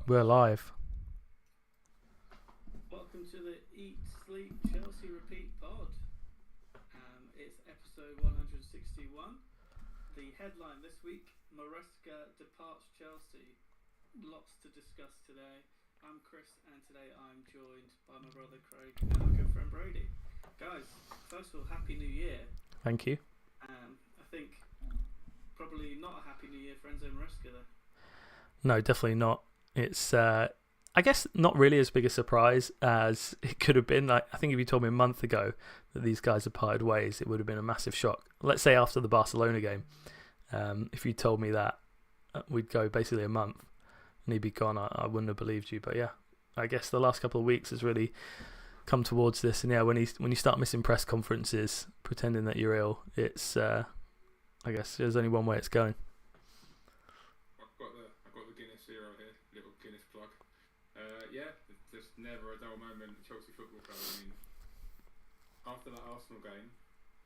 We're live. Welcome to the Eat, Sleep, Chelsea Repeat pod. It's episode 161. The headline this week, Maresca departs Chelsea. Lots to discuss today. I'm Chris, and today I'm joined by my brother Craig and my good friend Brady. Guys, first of all, Happy New Year. Thank you. I think probably not a Happy New Year for Enzo Maresca though. No, definitely not. It's, I guess, not really as big a surprise as it could have been. Like, I think if you told me a month ago that these guys had parted ways, it would have been a massive shock. Let's say after the Barcelona game, if you told me that we'd go basically a month and he'd be gone, I wouldn't have believed you. But yeah, I guess the last couple of weeks has really come towards this. And yeah, when you start missing press conferences, pretending that you're ill, it's, I guess, there's only one way it's going. Just never a dull moment at Chelsea Football Club. I mean, after that Arsenal game,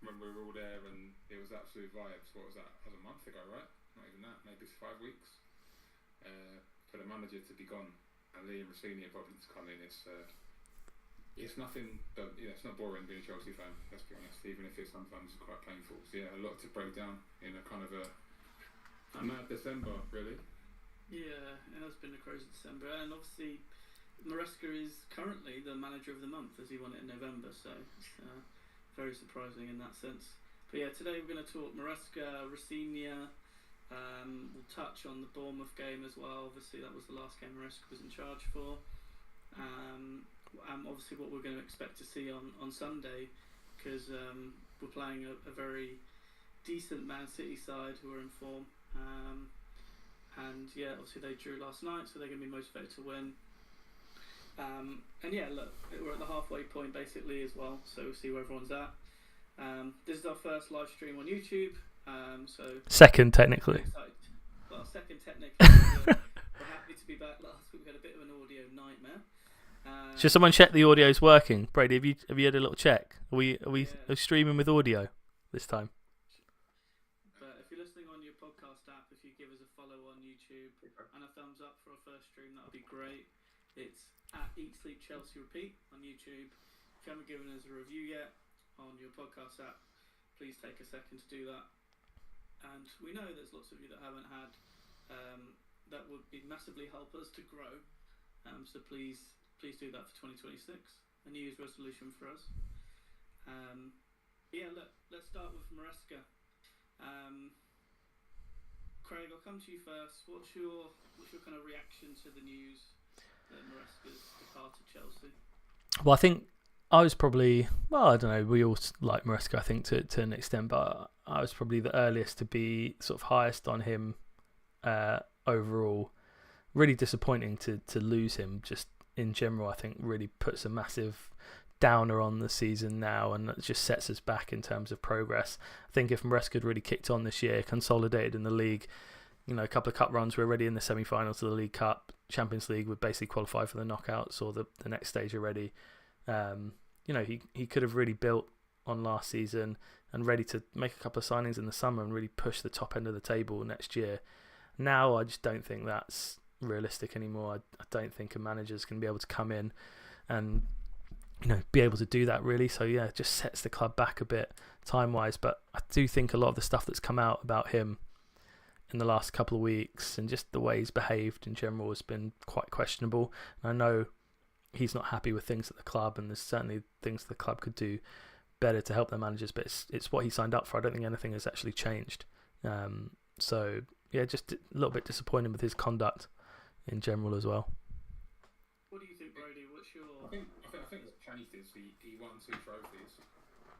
when we were all there and it was absolute vibes, what was that? That was a month ago, right? Not even that, maybe it's 5 weeks. For the manager to be gone and Liam Rossini probably to come in, it's nothing, but it's not boring being a Chelsea fan, let's be honest, even if it's sometimes quite painful. So yeah, a lot to break down in a kind of a mad December, really. Yeah, it has been a crazy December, and obviously Maresca is currently the manager of the month as he won it in November, so it's very surprising in that sense. But yeah, today we're going to talk Maresca, Rossini. We'll touch on the Bournemouth game as well. Obviously that was the last game Maresca was in charge for. Obviously what we're going to expect to see on Sunday, because we're playing a very decent Man City side who are in form. And yeah, obviously they drew last night, so they're going to be motivated to win. And yeah, look, we're at the halfway point basically as well, so we'll see where everyone's at. This is our first live stream on YouTube, so second technically. Well, second technically. We're happy to be back. Last week we had a bit of an audio nightmare. Should someone check the audio's working? Brady, have you had a little check? Are we streaming with audio this time? But if you're listening on your podcast app, if you give us a follow on YouTube and a thumbs up for our first stream, that would be great. It's at Eat, Sleep, Chelsea Repeat on YouTube. If you haven't given us a review yet on your podcast app, please take a second to do that. And we know there's lots of you that haven't had. That would be massively help us to grow. So please do that for 2026. A New Year's resolution for us. Yeah, look, let's start with Maresca. Craig, I'll come to you first. What's your kind of reaction to the news that Maresca's departed Chelsea? Well, I think I was probably, I don't know, we all like Maresca, I think, to an extent, but I was probably the earliest to be sort of highest on him overall. Really disappointing to lose him just in general. I think really puts a massive downer on the season now, and it just sets us back in terms of progress. I think if Maresca had really kicked on this year, consolidated in the league, a couple of cup runs, we're already in the semi-finals of the League Cup, Champions League would basically qualify for the knockouts or the next stage already. He could have really built on last season and ready to make a couple of signings in the summer and really push the top end of the table next year. Now I just don't think that's realistic anymore. I don't think a manager's going to be able to come in and be able to do that really. So yeah, it just sets the club back a bit time-wise. But I do think a lot of the stuff that's come out about him in the last couple of weeks and just the way he's behaved in general has been quite questionable. And I know he's not happy with things at the club, and there's certainly things the club could do better to help their managers, but it's what he signed up for. I don't think anything has actually changed. So yeah, just a little bit disappointed with his conduct in general as well. What do you think, Brady? What's your... I think what's changed is he won 2 trophies.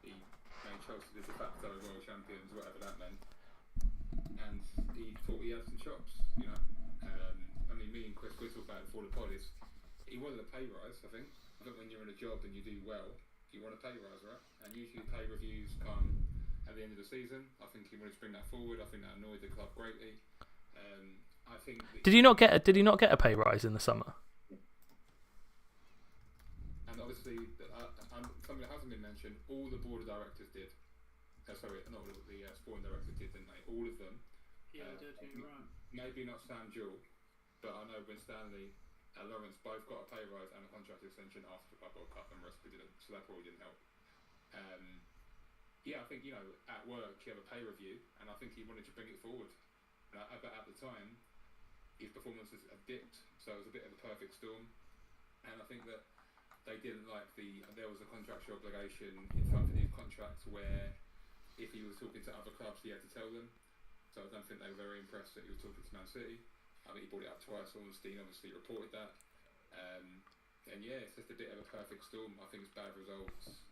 He made Chelsea the de facto world champions, whatever that meant. And he thought he had some chops, I mean, me and Chris talked about it before the pod. He wanted a pay rise, I think. I think when you're in a job and you do well, you want a pay rise, right? And usually pay reviews come at the end of the season. I think he wanted to bring that forward. I think that annoyed the club greatly. I think. Did he not get a pay rise in the summer? And obviously, something that hasn't been mentioned. All the board of directors did. Sorry, not all of the sporting directors did, didn't they? All of them. Yeah, they did. You're right. Maybe not Sam Jewell, But I know Winstanley and Lawrence both got a pay rise and a contract extension after the Club World Cup, and Maresca didn't, so that probably didn't help. I think, at work you have a pay review, and I think he wanted to bring it forward. But at the time, his performances have dipped, so it was a bit of a perfect storm. And I think that they didn't like there was a contractual obligation in some of his contracts where if he was talking to other clubs, he had to tell them. So I don't think they were very impressed that he was talking to Man City. I think he brought it up twice. Ornstein obviously reported that. It's just a bit of a perfect storm. I think it's bad results.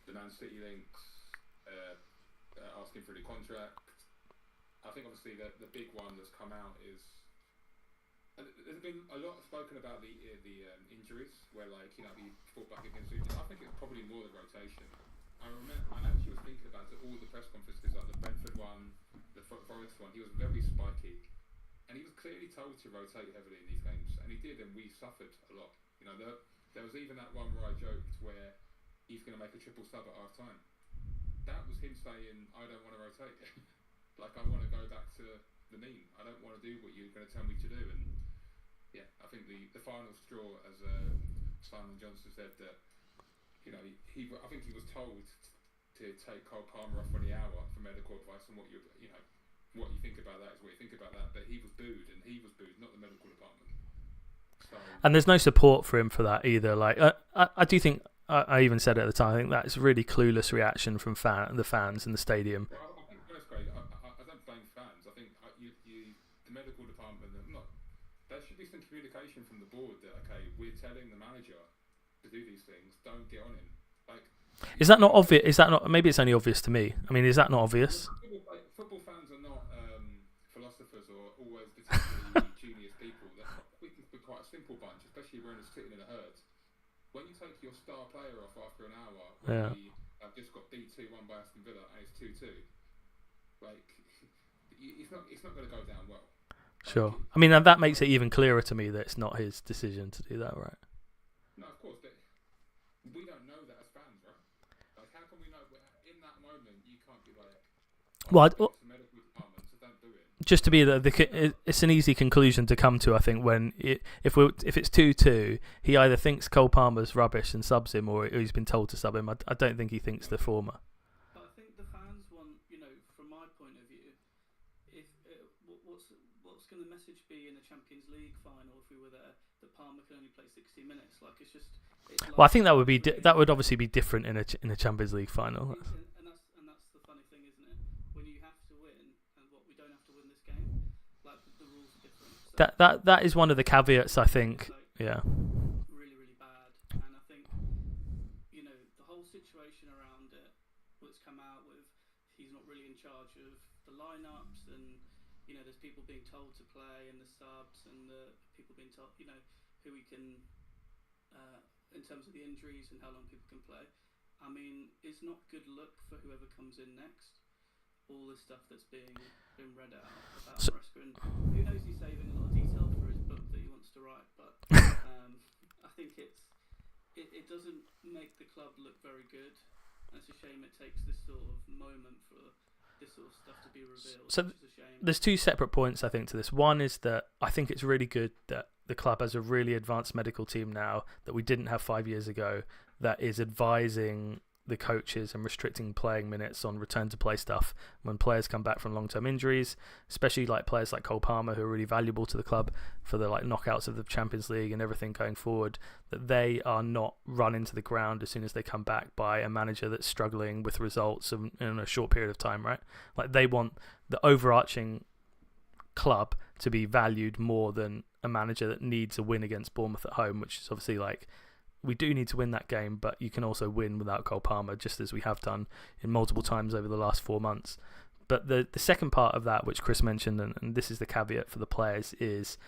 The Man City links, asking for the contract. I think obviously the big one that's come out is there's been a lot spoken about the injuries where he fought back against Luton. I think it's probably more the rotation. I actually was thinking about all the press conferences, like the Brentford one, the Forest one. He was very spiky, and he was clearly told to rotate heavily in these games, and he did, and we suffered a lot. There was even that one where I joked where he's going to make a triple sub at half time. That was him saying, "I don't want to rotate." I want to go back to the mean. I don't want to do what you're going to tell me to do. And I think the final straw, as Simon Johnson said, that I think he was told to take Cole Palmer off for the hour for medical advice, and what you think about that is what you think about that. But he was booed, not the medical department. So, and there's no support for him for that either. I do think I even said it at the time. I think that's a really clueless reaction from the fans in the stadium. Well, I think that's great. I don't blame fans. I think the medical department, there should be some communication from the board that we're telling the manager to do these things. Don't get on him. Is that not obvious? Is that not? Maybe it's only obvious to me. I mean, is that not obvious? Football fans are not philosophers or always particularly genius people. We can be quite a simple bunch, especially when it's sitting in a herd. When you take your star player off after an hour, when we have just got beat 2-1 by Aston Villa and it's 2-2, it's not going to go down well. Sure. I mean, that makes it even clearer to me that it's not his decision to do that, right? No, of course, but we don't know that as fans, right? How can we know? In that moment, you can't be it's the medical department, so don't do it. Just to be it's an easy conclusion to come to, I think, when if it's 2-2, he either thinks Cole Palmer's rubbish and subs him, or he's been told to sub him. I don't think he thinks the former. But I think the fans want, from my point of view, if what's going the message be in a Champions League final if we were there that Palmer can only play 60 minutes? Well, I think that would obviously be different in a Champions League final. And that's the funny thing, isn't it? When you have to win, and we don't have to win this game, the rules are different. So That is one of the caveats, I think. Really, really bad. And I think the whole situation around it, what's come out with, he's not really in charge of the lineups, and there's people being told to play, and the subs, and the people being told who he can. In terms of the injuries and how long people can play, I mean, it's not good look for whoever comes in next. All the stuff that's been read out about Maresca, and who knows, he's saving a lot of detail for his book that he wants to write. But I think it doesn't make the club look very good. And it's a shame it takes this sort of moment for this sort of stuff to be revealed. So which is a shame. There's two separate points, I think, to this. One is that I think it's really good that the club has a really advanced medical team now that we didn't have 5 years ago, that is advising the coaches and restricting playing minutes on return to play stuff when players come back from long-term injuries, especially players like Cole Palmer, who are really valuable to the club for the knockouts of the Champions League and everything going forward, that they are not run into the ground as soon as they come back by a manager that's struggling with results in a short period of time, right? They want the overarching club to be valued more than a manager that needs a win against Bournemouth at home, which is obviously we do need to win that game, but you can also win without Cole Palmer, just as we have done in multiple times over the last 4 months. But the second part of that, which Chris mentioned, and this is the caveat for the players, is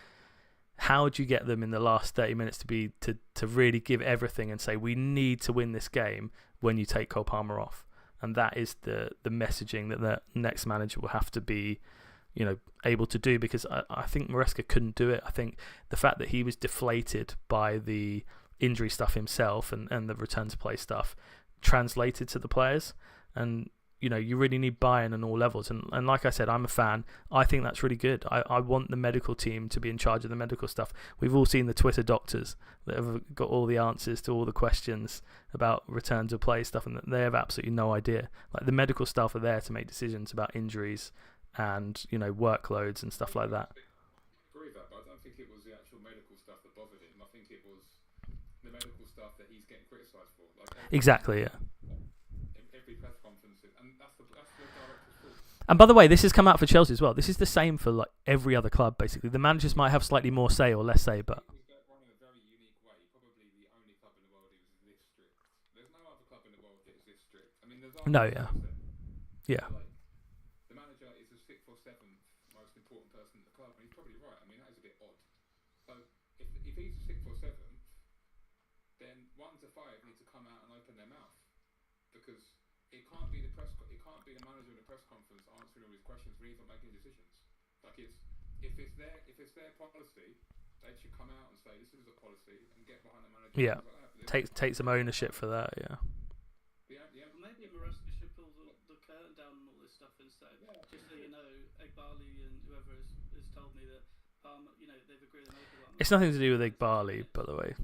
how do you get them in the last 30 minutes to really give everything and say, we need to win this game when you take Cole Palmer off? And that is the messaging that the next manager will have to be able to do, because I think Maresca couldn't do it. I think the fact that he was deflated by the injury stuff himself and the return to play stuff translated to the players, and you really need buy-in on all levels. And like I said, I'm a fan. I think that's really good. I want the medical team to be in charge of the medical stuff. We've all seen the Twitter doctors that have got all the answers to all the questions about return to play stuff, and they have absolutely no idea. Like, the medical staff are there to make decisions about injuries and workloads and stuff like that. I agree with that, but I don't think it was the actual medical stuff that bothered him. I think it was the medical stuff that he's getting criticised for. Exactly, yeah. Every press conference, and that's the director's fault. And by the way, this has come out for Chelsea as well. This is the same for like every other club, basically. The managers might have slightly more say or less say, but He was run in a very unique way. Probably the only club in the world who is this strict. There's no other club in the world that is this strict. I mean, there's no, yeah. Like, the manager is the 6th or 7th most important person in the club, and he's probably right. I mean, that is a bit odd. So if he's the 6th or 7th, then 1 to 5 need to come out and open their mouth, because it can't be the manager in the press conference answering all these questions when he's not making decisions. Like, if it's their policy, they should come out and say this is a policy and get behind the manager. Yeah, like take some ownership for that. Yeah. Maybe Maresca should pull the curtain down on all this stuff and say, just so you know, Igbali and whoever has told me that Palmer, they've agreed on over. It's nothing to do with Igbali, by the way.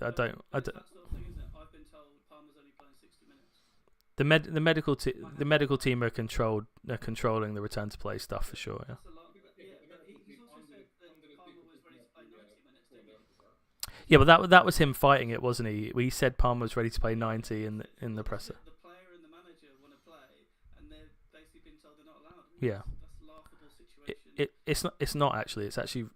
I don't. That sort of thing, isn't it? I've been told Palmer's only playing 60 minutes. The medical team are controlling the return to play stuff for sure. Yeah. That's a lot. Yeah, but he's also said that Palmer was ready to play 90 minutes, didn't he? Yeah, but that was him fighting it, wasn't he? He said Palmer was ready to play 90 in the presser. The player and the manager want to play, and they're basically been told they're not allowed. Yeah. That's a laughable situation. It's not actually. It's actually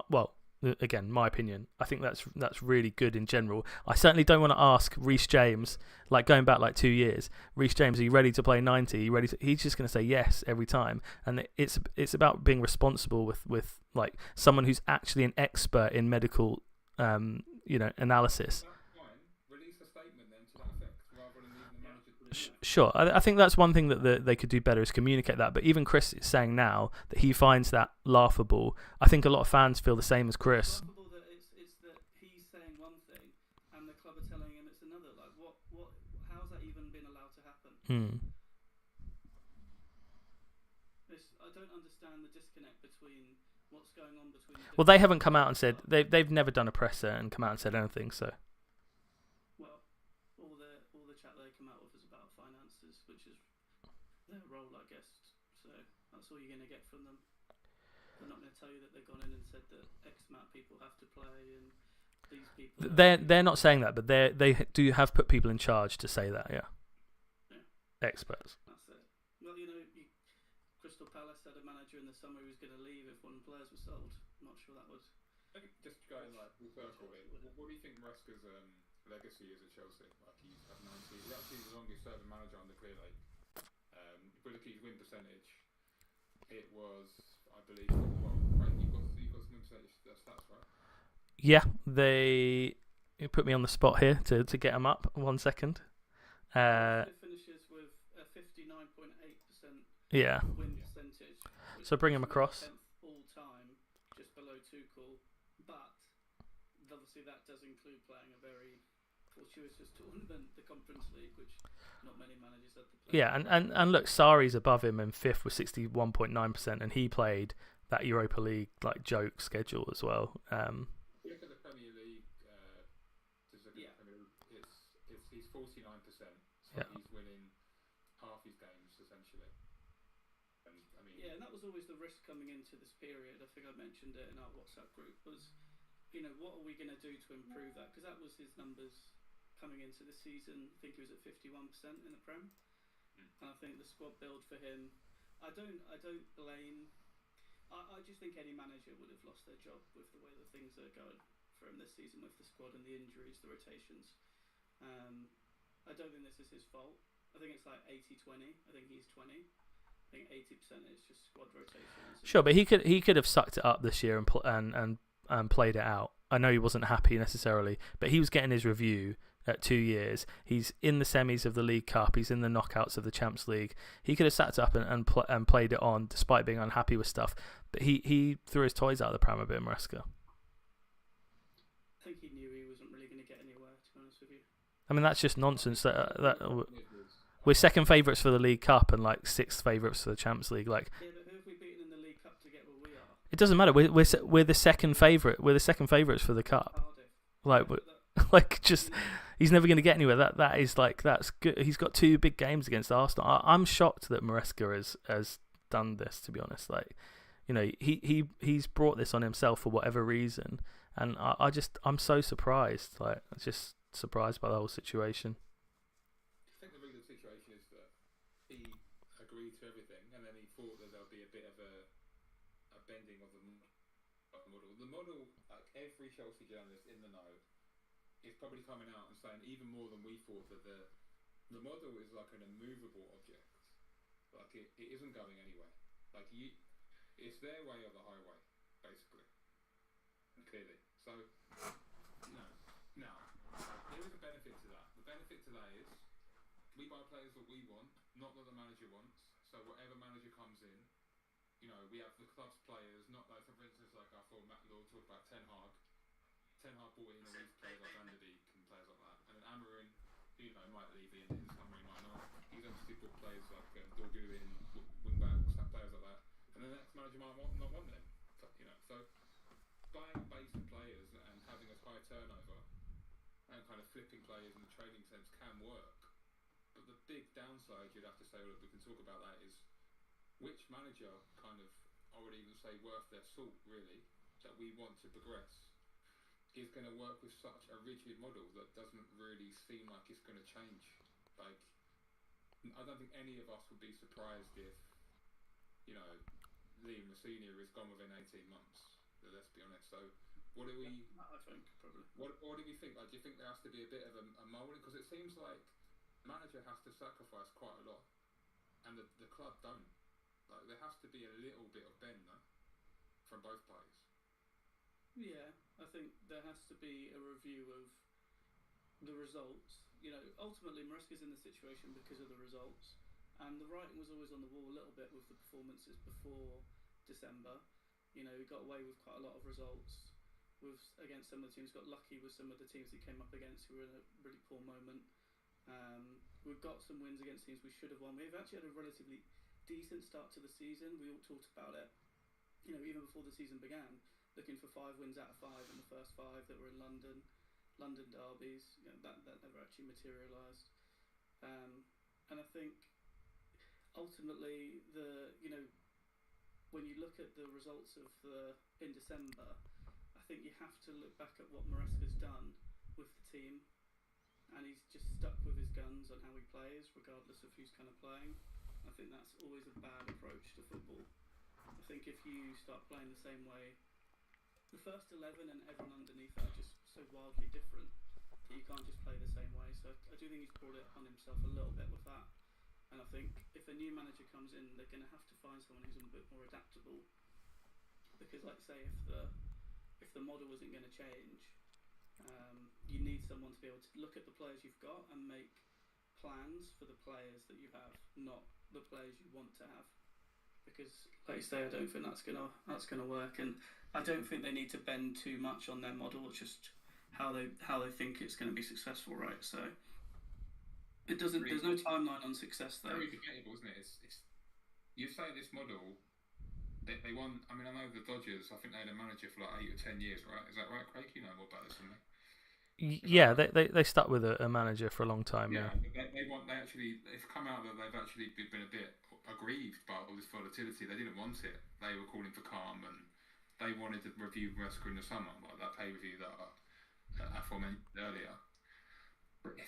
well. Again, my opinion. I think that's really good in general. I certainly don't want to ask Reece James, like going back like 2 years. Reece James, are you ready to play 90? Are you ready? He's just going to say yes every time. And it's about being responsible with like someone who's actually an expert in medical, analysis. Release a statement then to that effect, rather than leaving the manager to do that. Sure, I think that's one thing that they could do better is communicate that. But even Chris is saying now that he finds that laughable. I think a lot of fans feel the same as Chris. It's laughable that it's that he's saying one thing and the club are telling him it's another. Like, what? How's that even been allowed to happen? I don't understand the disconnect between what's going on between. Well, they haven't come out and said they've never done a presser and come out and said anything. So. Well, all the chat they come out with is about finances, which is their role, I guess. So that's all you're going to get from them. They're not going to tell you that they've gone in and said that X amount of people have to play and these people. They're not saying that, but they do have put people in charge to say that. Yeah. Experts. That's it. Well, Crystal Palace had a manager in the summer who was going to leave if one players were sold. I'm not sure that was. I think just going like full circle here. What do you think Maresca's legacy is at Chelsea? Like, he's had 90. He's actually the longest serving manager under Clear Lake. If we look at his win percentage, it was, I believe, right? You got some win percentage stats, right? Yeah, they put me on the spot here to get them up. 1 second. It finishes with a 59.8% yeah. win percentage. So bring him across. 10th all time, just below Tuchel, but obviously that does include playing a very fortuitous tournament, the Conference League, which not many managers had to play. Yeah, and look, Sarri's above him in 5th with 61.9%, and he played that Europa League like joke schedule as well. Look at the Premier League. He's 49%. So yeah. He's winning half his games essentially. And I mean, yeah, and that was always the risk coming into this period. I think I mentioned it in our WhatsApp group. Was what are we going to do to improve that? Because that was his numbers coming into the season. I think he was at 51% in the Prem, and I think the squad build for him. I don't blame. I just think any manager would have lost their job with the way that things are going for him this season with the squad and the injuries, the rotations. I don't think this is his fault. I think it's like 80-20. I think he's 20. I think 80% is just squad rotations. Sure, but he could have sucked it up this year and played it out. I know he wasn't happy necessarily, but he was getting his review at 2 years. He's in the semis of the League Cup. He's in the knockouts of the Champions League. He could have sat up and played it on despite being unhappy with stuff. But he threw his toys out of the pram a bit, Maresca. I think he knew he wasn't really going to get anywhere, to be honest with you. I mean, that's just nonsense. I we're second favourites for the League Cup and like sixth favourites for the Champions League. Like, Yeah, but who have we beaten in the League Cup to get where we are? it doesn't matter. We're the second favourite. We're the second favourites for the cup. Cardiff. Like, like just he's never going to get anywhere. That is like that's good. He's got 2 big games against Arsenal. I'm shocked that Maresca has done this. To be honest, like, you know, he's brought this on himself for whatever reason, and I'm so surprised. Like, just surprised by the whole situation. I think the real situation is that he agreed to everything, and then he thought that there'll be a bit of a bending of the model. The model, like every Chelsea journalist in the know, is probably coming out and saying even more than we thought that the model is like an immovable object. Like it isn't going anywhere. Like it's their way or the highway, basically. Clearly. So now there is a benefit to that. The benefit to that is we buy players that we want, not that the manager wants. So whatever manager comes in, you know, we have the club's players, not like, for instance, like our former Matt Law talked about Ten Hag. Ten Hag brought in all these players like Van der Beek and players like that. And then Amarin, you know, might leave in summer, he might not. He's obviously brought players like Dorgu in, wing-backs, players like that. And the next manager might not want them. You know, so buying a base of players and having a high turnover and kind of flipping players in the training sense can work. But the big downside, you'd have to say, well, we can talk about that, is which manager kind of, I would even say, worth their salt, really, that we want to progress, is going to work with such a rigid model that doesn't really seem like it's going to change. Like, I don't think any of us would be surprised if, you know, Liam Messina is gone within 18 months. Let's be honest. So, what do we? I think probably. What do we think? Like, do you think there has to be a bit of a moulding? Because it seems like the manager has to sacrifice quite a lot, and the club don't. Like, there has to be a little bit of bend though, from both parties. Yeah, I think there has to be a review of the results. You know, ultimately Maresca's in the situation because of the results, and the writing was always on the wall a little bit with the performances before December. You know, he got away with quite a lot of results against some of the teams. Got lucky with some of the teams he came up against who were in a really poor moment. We've got some wins against teams we should have won. We've actually had a relatively decent start to the season. We all talked about it, you know, even before the season began, looking for 5 wins out of 5 in the first 5 that were in London derbies. You know, that never actually materialised. And I think ultimately when you look at the results of in December, I think you have to look back at what Maresca's done with the team, and he's just stuck with his guns on how he plays, regardless of who's kind of playing. I think that's always a bad approach to football. I think if you start playing the same way, the first 11 and everyone underneath are just so wildly different that you can't just play the same way. So I do think he's brought it on himself a little bit with that. And I think if a new manager comes in, they're going to have to find someone who's a bit more adaptable. Because, like say, if the model isn't going to change, you need someone to be able to look at the players you've got and make plans for the players that you have, not the players you want to have. Because, like you say, I don't think that's gonna work, and I don't think they need to bend too much on their model. It's just how they think it's going to be successful, right? So. It doesn't. There's no timeline on success there. Very debatable, isn't it? It's you say this model. They won. I mean, I know the Dodgers. I think they had a manager for like 8 or 10 years, right? Is that right, Craig? You know more about this than me. Yeah, they stuck with a manager for a long time. Yeah. It's come out that they've actually been a bit aggrieved by all this volatility. They didn't want it. They were calling for calm, and they wanted to review Maresca in the summer, like that pay review that I aforementioned earlier. But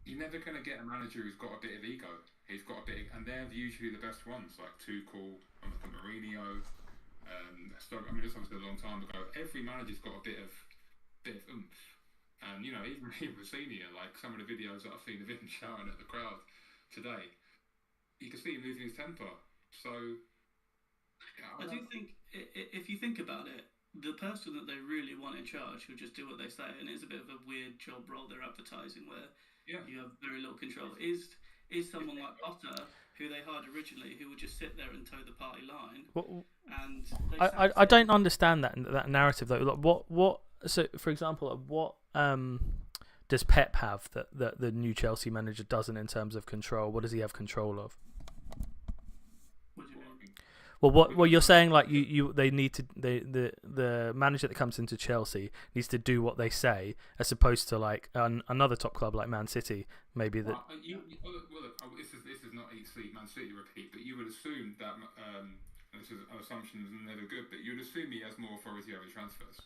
you're never going to get a manager who's got a bit of ego. He's got a bit, and they're usually the best ones, like Tuchel and Mourinho. I mean, this was a long time ago. Every manager's got a bit of oomph, and you know, even Mourinho, like some of the videos that I've seen of him shouting at the crowd today, you can see him losing his temper. So, I do think, if you think about it, the person that they really want in charge will just do what they say, and it's a bit of a weird job role they're advertising where. Yeah. You have very little control. Is someone like Potter, who they hired originally, who will just sit there and toe the party line? And I don't understand that narrative though. Like what? So for example, what does Pep have that the new Chelsea manager doesn't in terms of control? What does he have control of? What do you mean? Well, you're saying like they need to the manager that comes into Chelsea needs to do what they say, as opposed to like another top club like Man City, maybe that. Look, this is not Eat Sleep Man City repeat, but you would assume that this is an assumption is never good, but you would assume he has more authority over transfers.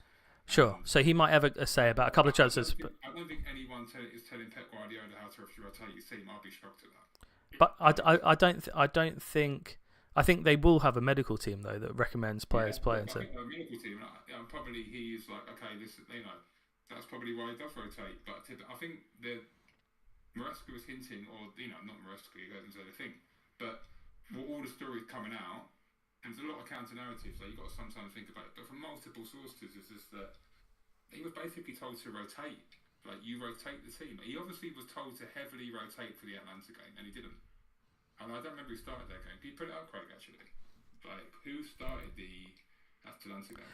Sure. So he might have a say about a couple of transfers. I don't think anyone is telling Pep Guardiola how to rotate his team. I'll be shocked at that. But I don't think. I think they will have a medical team though that recommends players playing. I think a medical team. Probably he's like, okay, this that's probably why he does rotate. But I think Maresca was hinting, or not Maresca, he goes into the thing. But all the stories coming out, and there's a lot of counter narratives that you've got to sometimes think about. But from multiple sources, is just that he was basically told to rotate. Like, you rotate the team. He obviously was told to heavily rotate for the Atlanta game, and he didn't. And I don't remember who started that game. Can you put it up, Craig, actually? Like, who started the Atalanta game?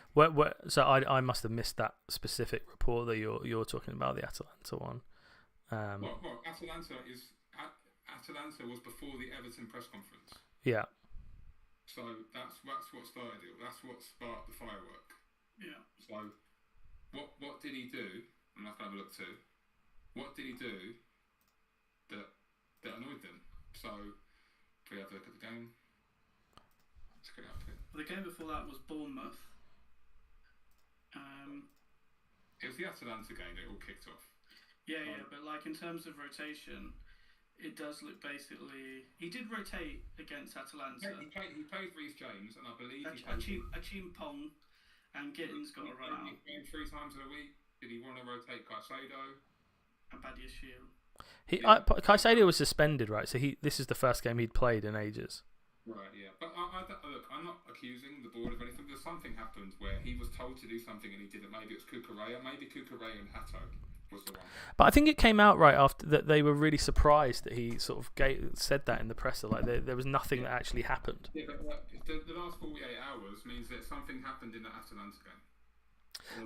So I must have missed that specific report that you're talking about, the Atalanta one. Atalanta was before the Everton press conference. Yeah. So that's what started it. That's what sparked the firework. Yeah. So what did he do? I'm not going to have a look too. What did he do that annoyed them? So if we have a look at the game. Let's get up here. The game before that was Bournemouth. It was the Atalanta game that all kicked off. Yeah, but like in terms of rotation, it does look basically. He did rotate against Atalanta. He played Reece James, and I believe Achim Pong and Gittins got a run out. He played 3 times in a week. Did he want to rotate Caicedo? And Badiashile. Caicedo was suspended, right? So this is the first game he'd played in ages. Right, yeah. But look, I'm not accusing the board of anything. There's something happened where he was told to do something and he didn't. Maybe it was Cucurella. Maybe Cucurella and Hato was the one. But I think it came out right after that they were really surprised that he sort of said that in the presser. Like there was nothing that actually happened. Yeah, but the last 48 hours means that something happened in that Atalanta game.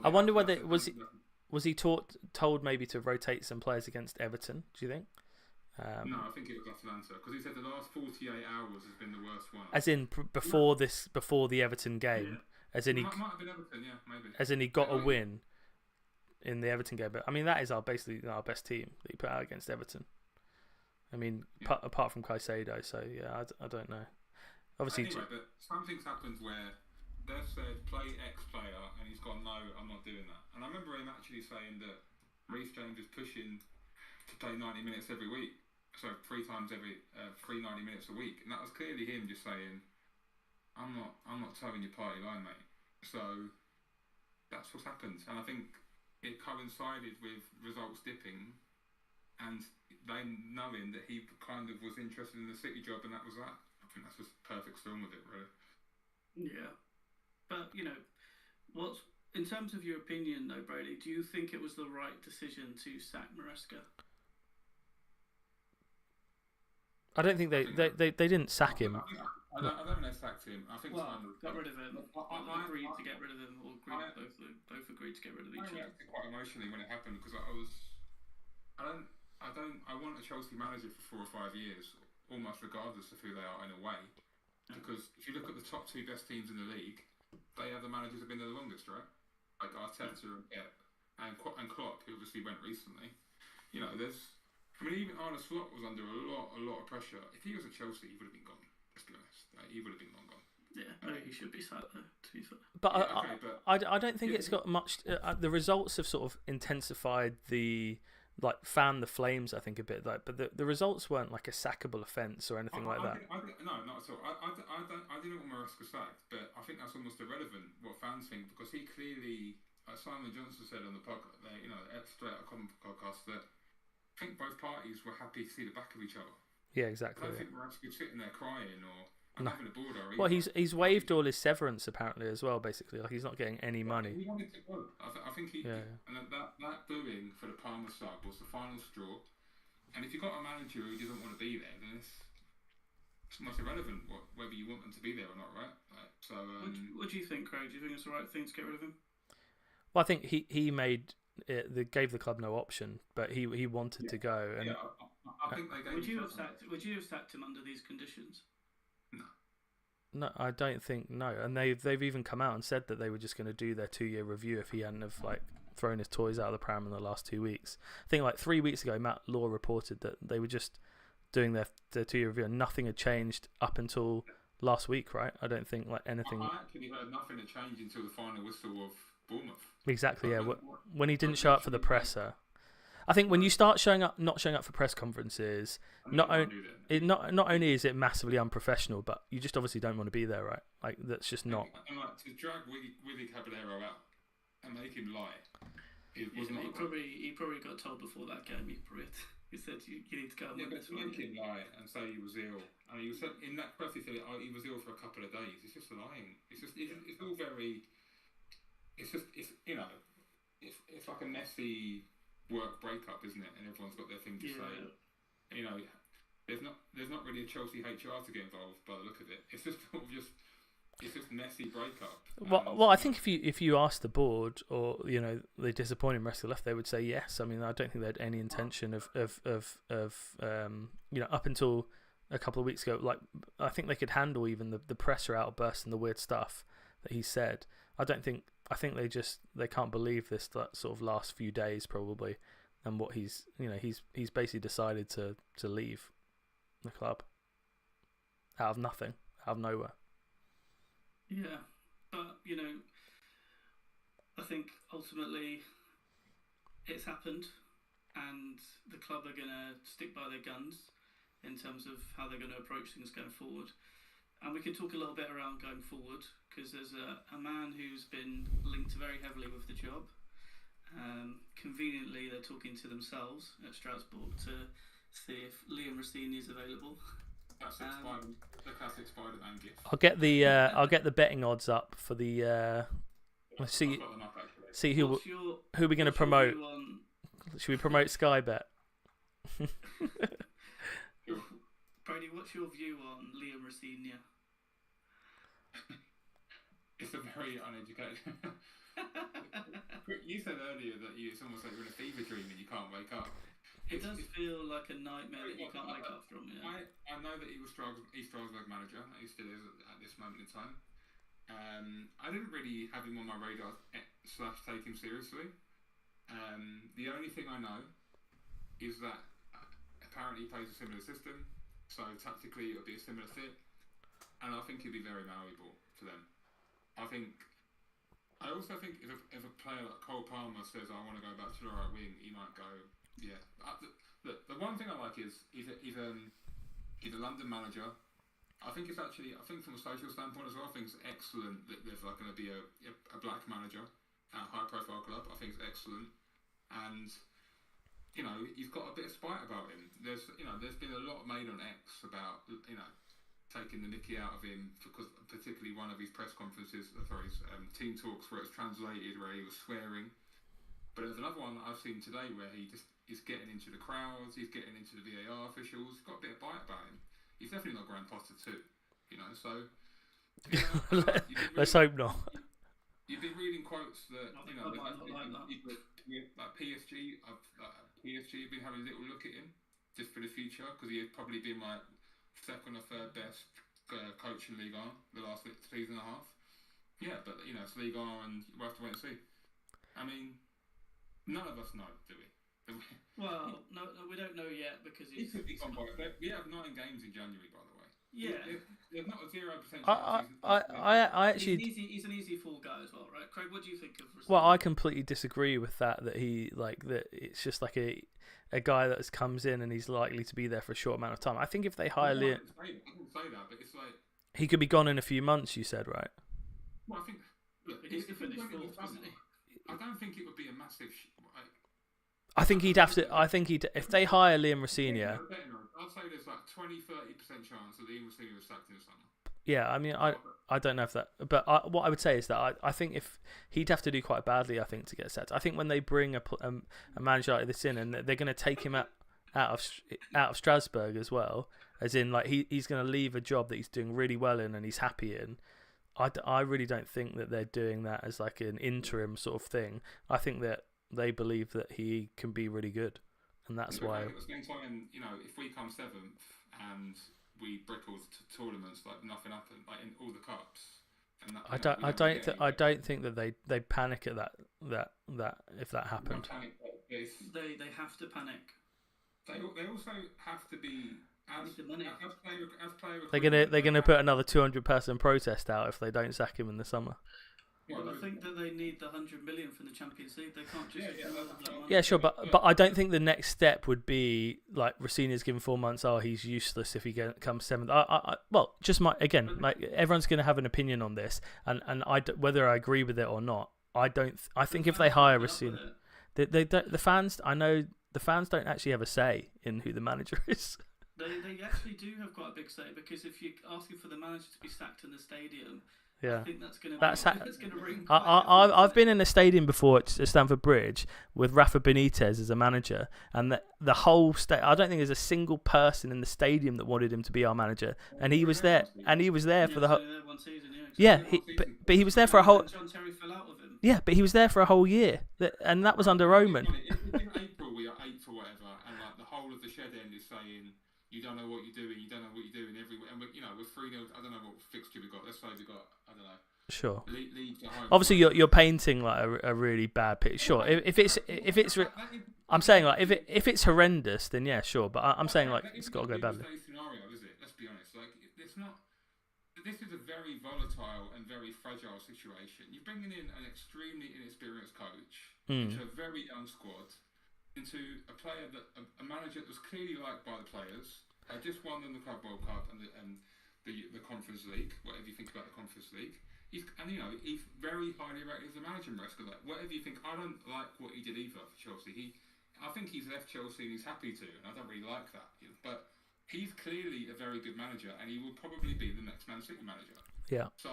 I wonder whether was he told maybe to rotate some players against Everton? Do you think? No, I think it was Atalanta because he said the last 48 hours has been the worst one. As in before the Everton game, as in might have been Everton, yeah, maybe. As in he got a win in the Everton game, but I mean that is basically our best team that he put out against Everton. I mean, apart from Caicedo, so yeah, I don't know. Obviously, anyway, but something's happened where they've said play X player, and he's gone no, I'm not doing that. And I remember him actually saying that Reece James is pushing to play 90 minutes every week. So 3 times every 90 minutes a week, and that was clearly him just saying, "I'm not towing your party line, mate." So that's what's happened, and I think it coincided with results dipping, and they knowing that he kind of was interested in the City job, and that was that. I think that's just a perfect storm with it, really. Yeah, but what's in terms of your opinion, though, Brady? Do you think it was the right decision to sack Maresca? I don't think they didn't sack him. I don't think they sacked him. I think got rid of him. Agreed to get rid of him, or both agreed to get rid of each other. I reacted quite emotionally when it happened because I want a Chelsea manager for 4 or 5 years, almost regardless of who they are in a way. Because if you look at the top 2 best teams in the league, they are the managers who've been there the longest, right? Like Arteta and Klopp, who obviously went recently. Even Arne Slot was under a lot of pressure. If he was at Chelsea, he would have been gone. Let's be honest. He would have been long gone. Yeah, he should be sat there, to be fair. But I don't think it's got much. The results have sort of intensified the fan the flames. I think a bit but the results weren't like a sackable offence or anything like that. No, not at all. I didn't want Maresca sacked, but I think that's almost irrelevant what fans think because he clearly, Simon Johnson said on the podcast, straight out of Common podcast that. I think both parties were happy to see the back of each other. Yeah, exactly. I don't think Maresca sitting there crying or having a border. Well, he's waived all his severance apparently as well. Basically, like he's not getting any money. He wanted to go. I think he. Yeah. And that booing for the Palmer sub was the final straw. And if you've got a manager who doesn't want to be there, then it's almost irrelevant whether you want them to be there or not, right? What do you think, Craig? Do you think it's the right thing to get rid of him? Well, I think he made they gave the club no option, but he wanted to go. And I think they gave. Would you have sacked him under these conditions? No, I don't think no. And they've even come out and said that they were just going to do their 2-year review if he hadn't have thrown his toys out of the pram in the last 2 weeks. I think 3 weeks ago, Matt Law reported that they were just doing their 2-year review and nothing had changed up until last week, right? I don't think anything. I actually heard nothing had changed until the final whistle of Bournemouth. Exactly, yeah. When he didn't show up for the presser. I think when you start not showing up for press conferences, not only is it massively unprofessional, but you just obviously don't want to be there, right? That's just not. And to drag Willy Caballero out and make him lie, he probably got told before that game. He said you need to go and win this one. Make him lie and say he was ill. I mean, he was in that press. He said he was ill for a couple of days. It's just lying. It's all very. It's like a messy work breakup, isn't it? And everyone's got their thing to say. You know, there's not really a Chelsea HR to get involved by the look of it. It's just it's just messy breakup. Well, I think if you ask the board or they disappointed Maresca left, they would say yes. I mean, I don't think they had any intention of up until a couple of weeks ago. I think they could handle even the presser outburst and the weird stuff that he said. I think they can't believe this sort of last few days probably, and what he's basically decided to leave the club out of nothing, out of nowhere. Yeah, but I think ultimately it's happened, and the club are going to stick by their guns in terms of how they're going to approach things going forward. And we can talk a little bit around going forward, because there's a man who's been linked very heavily with the job. Conveniently, they're talking to themselves at Strasbourg to see if Liam Rossigny is available. That's the classic Spider-Man gift. I'll get the betting odds up for the. Let's see who we're going to promote. Should we promote Sky Bet? Brady, what's your view on Liam Rossigny? It's a very uneducated. You said earlier that it's almost like you're in a fever dream and you can't wake up. It does feel like a nightmare that you can't wake up from. Yeah. I know that he was Strasbourg manager. He still is at this moment in time. I didn't really have him on my radar / take him seriously. The only thing I know is that apparently he plays a similar system, so tactically it'll be a similar fit, and I think he'll be very malleable to them. I also think if a player like Cole Palmer says I want to go back to the right wing, he might go. Yeah. The one thing I like is he's a London manager. I think from a social standpoint as well, I think it's excellent that there's going to be a black manager at a high profile club. I think it's excellent, and he's got a bit of spite about him. There's been a lot made on X about taking the mickey out of him, because particularly one of his press conferences, team talks where it's translated where he was swearing. But there's another one that I've seen today where he just is getting into the crowds, he's getting into the VAR officials. He's got a bit of bite about him. He's definitely not Graham Potter too, so. Let's hope not. You've been reading quotes that like PSG. PSG have been having a little look at him just for the future, because he had probably been like second or third best coach in Ligue 1 the last season and a half. Yeah, but it's Ligue 1 and we'll have to wait and see. I mean, none of us know, do we? Well, no, we don't know yet, because he could be gone by. We have 9 games in January, by the way. Yeah, there's not a 0% chance. I actually. He's an easy fall guy as well, right? Craig, what do you think of Rossigny? Well, I completely disagree with that. That it's just like a guy that comes in and he's likely to be there for a short amount of time. I think if they hire Liam, I didn't say that, but it's like he could be gone in a few months. You said, right? Well, I think. Look, I don't think it would be a massive. I think he'd have to. If they hire Liam Rossigny. I'd say there's like 20-30% chance that Liam Rossigny was sacked in the summer. Yeah, I mean, I don't know if that, but what I would say is that I think if he'd have to do quite badly, I think, to get sacked. I think when they bring a manager like this in, and they're going to take him out of Strasbourg as well, as in like he's going to leave a job that he's doing really well in and he's happy in. I really don't think that they're doing that as like an interim sort of thing. I think that they believe that he can be really good, and that's why. At the same time, if we come seventh and we brickle to tournaments like nothing happened, like in all the cups. And that, I don't think that they panic at that if that happened. They have to panic. They also have to be as player. They're gonna put another 200-person protest out if they don't sack him in the summer. Well, I think that they need the 100 million from the Champions League. They can't just yeah, sure, but I don't think the next step would be like Rossini's given 4 months. Oh, he's useless if he comes seventh. Everyone's going to have an opinion on this, and whether I agree with it or not, I don't. I think if they hire Rossini, the fans. I know the fans don't actually have a say in who the manager is. They actually do have quite a big say, because if you're asking for the manager to be sacked in the stadium. Yeah, I think that's going to ring. I've been in a stadium before at Stamford Bridge with Rafa Benitez as a manager, and the whole I don't think there's a single person in the stadium that wanted him to be our manager, and he was there, for the whole. But he was there for a whole. John Terry fell out with him. Yeah, but he was there for a whole year, and that was under Roman. In April we are 8th or whatever, and like the whole of the shed end is saying, you don't know what you're doing. You don't know what you're doing everywhere. And we're 3-0. I don't know what fixture we got. Let's say we got. I don't know. Sure. Leeds at home. Obviously, you're painting like a really bad picture. Sure. If it's I'm saying like if it's horrendous, then yeah, sure. But I'm saying like it's got to go badly. Scenario, is it? Let's be honest. Like it's not. This is a very volatile and very fragile situation. You're bringing in an extremely inexperienced coach into a very young squad, into a player a manager that was clearly liked by the players. I just won them the Club World Cup and the Conference League. Whatever you think about the Conference League, he's very highly rated as a manager. Maresca, like whatever you think, I don't like what he did either for Chelsea. I think he's left Chelsea and he's happy to, and I don't really like that. But he's clearly a very good manager, and he will probably be the next Man City manager. Yeah. So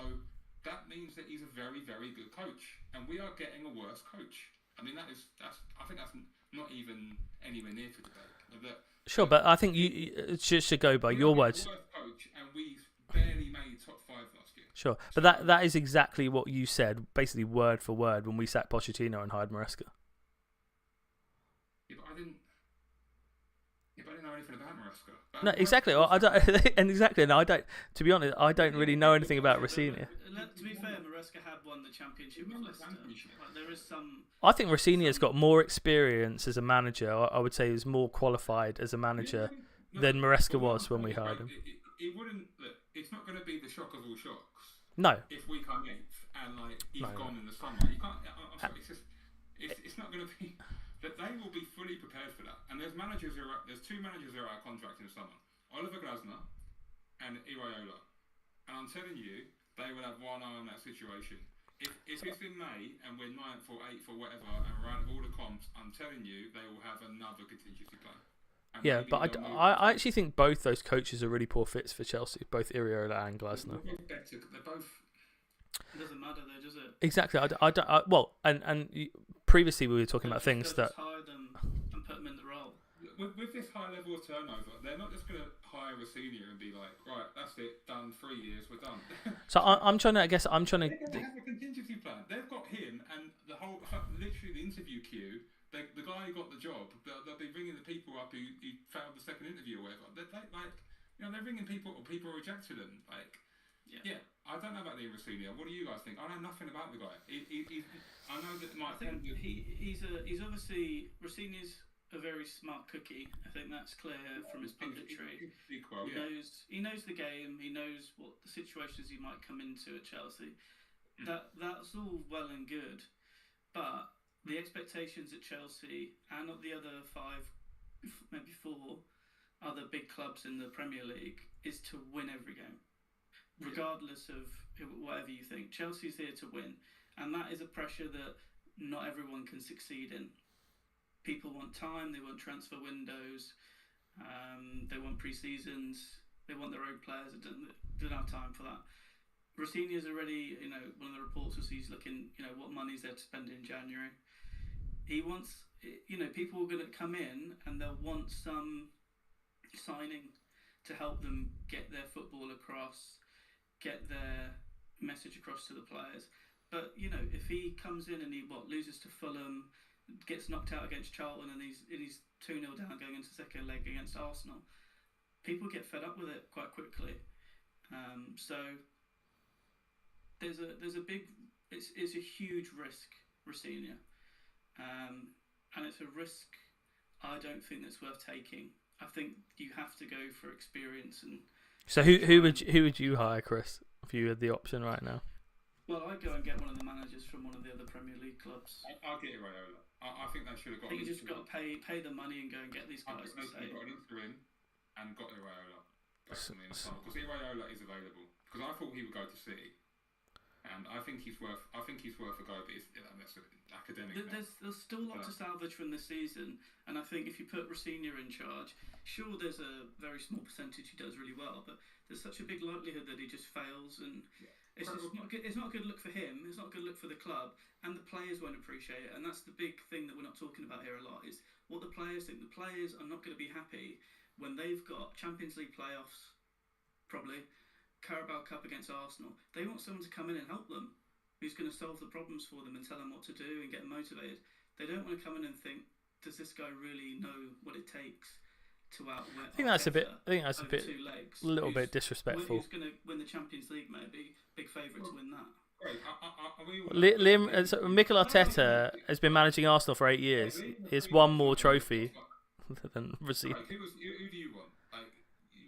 that means that he's a very, very good coach, and we are getting a worse coach. I mean, I think that's not even anywhere near for debate. Sure, but I think you just should go by your words. Coach, and we barely made top 5 last year. Sure, but that is exactly what you said, basically word for word, when we sacked Pochettino and hired Maresca. Yeah, but I didn't know anything about Maresca. No, exactly. I don't, and I don't. To be honest, I don't really know anything about Rossini. To be fair, Maresca had won the championship with Leicester. There is some. I think Rossini has got more experience as a manager. I would say he's more qualified as a manager than Maresca was when we hired him. It wouldn't. Look, it's not going to be the shock of all shocks. No. If we come 8th and he's gone in the summer, you can't. I'm sorry. It's not going to be. That they will be fully prepared for that. And there's 2 managers who are out of contract in the summer: Oliver Glasner and Iraola. And I'm telling you, they will have one eye on that situation. If it's in May and we're 9th or 8th or whatever, and we're out of all the comps, I'm telling you, they will have another contingency plan. And yeah, but I actually think both those coaches are really poor fits for Chelsea, both Iraola and Glasner. They're both. It doesn't matter though, does it? Exactly. Previously we were talking about things that. Hire them and put them in the role. With this high level of turnover, they're not just going to hire a senior and be like, right, that's it, done. 3 years, we're done. So I'm trying to. They have a contingency plan. They've got him and the whole, literally the interview queue. The guy who got the job, they'll be ringing the people up who failed the second interview or whatever. They're ringing people or people rejected them. Yeah. I don't know about the Rossini. What do you guys think? I know nothing about the guy. I know that I think he's obviously Rossini's a very smart cookie. I think that's clear from his punditry. He knows the game. He knows what the situations he might come into at Chelsea. That's all well and good, but the expectations at Chelsea and at the other 5, maybe 4 other big clubs in the Premier League is to win every game. Regardless of whatever you think, Chelsea's here to win, and that is a pressure that not everyone can succeed in. People want time, they want transfer windows, they want pre-seasons, they want their own players. They don't have time for that. Rossini is already, one of the reports was he's looking, what money's there to spend in January. He wants, people are going to come in and they'll want some signing to help them get their football across, get their message across to the players. But if he comes in and he loses to Fulham, gets knocked out against Charlton and he's 2-0 down going into the second leg against Arsenal, people get fed up with it quite quickly. So there's a big, it's a huge risk, Rosenior, and it's a risk I don't think that's worth taking. I think you have to go for experience and. So who would you hire, Chris, if you had the option right now? Well, I'd go and get one of the managers from one of the other Premier League clubs. I'll get Iraola. I think they should have got. I think you just got to pay the money and go and get these guys. I think they got an interim and got Iraola. Personally, because Iraola is available. Because I thought he would go to City, and I think he's worth a go. But that's academic. There's still a lot to salvage from this season, and I think if you put Rosenior in charge, sure, there's a very small percentage he does really well, but there's such a big likelihood that he just fails, and it's not good. It's not a good look for him. It's not a good look for the club, and the players won't appreciate it. And that's the big thing that we're not talking about here a lot, is what the players think. The players are not going to be happy when they've got Champions League playoffs, probably Carabao Cup against Arsenal. They want someone to come in and help them, who's going to solve the problems for them and tell them what to do and get them motivated. They don't want to come in and think, does this guy really know what it takes to outwit? I think that's a bit. A little bit disrespectful. Who's going to win the Champions League? Maybe big favourite to win that. Mikel Arteta has been managing Arsenal for 8 years. He's won more trophy than Rosenior. Who do you want?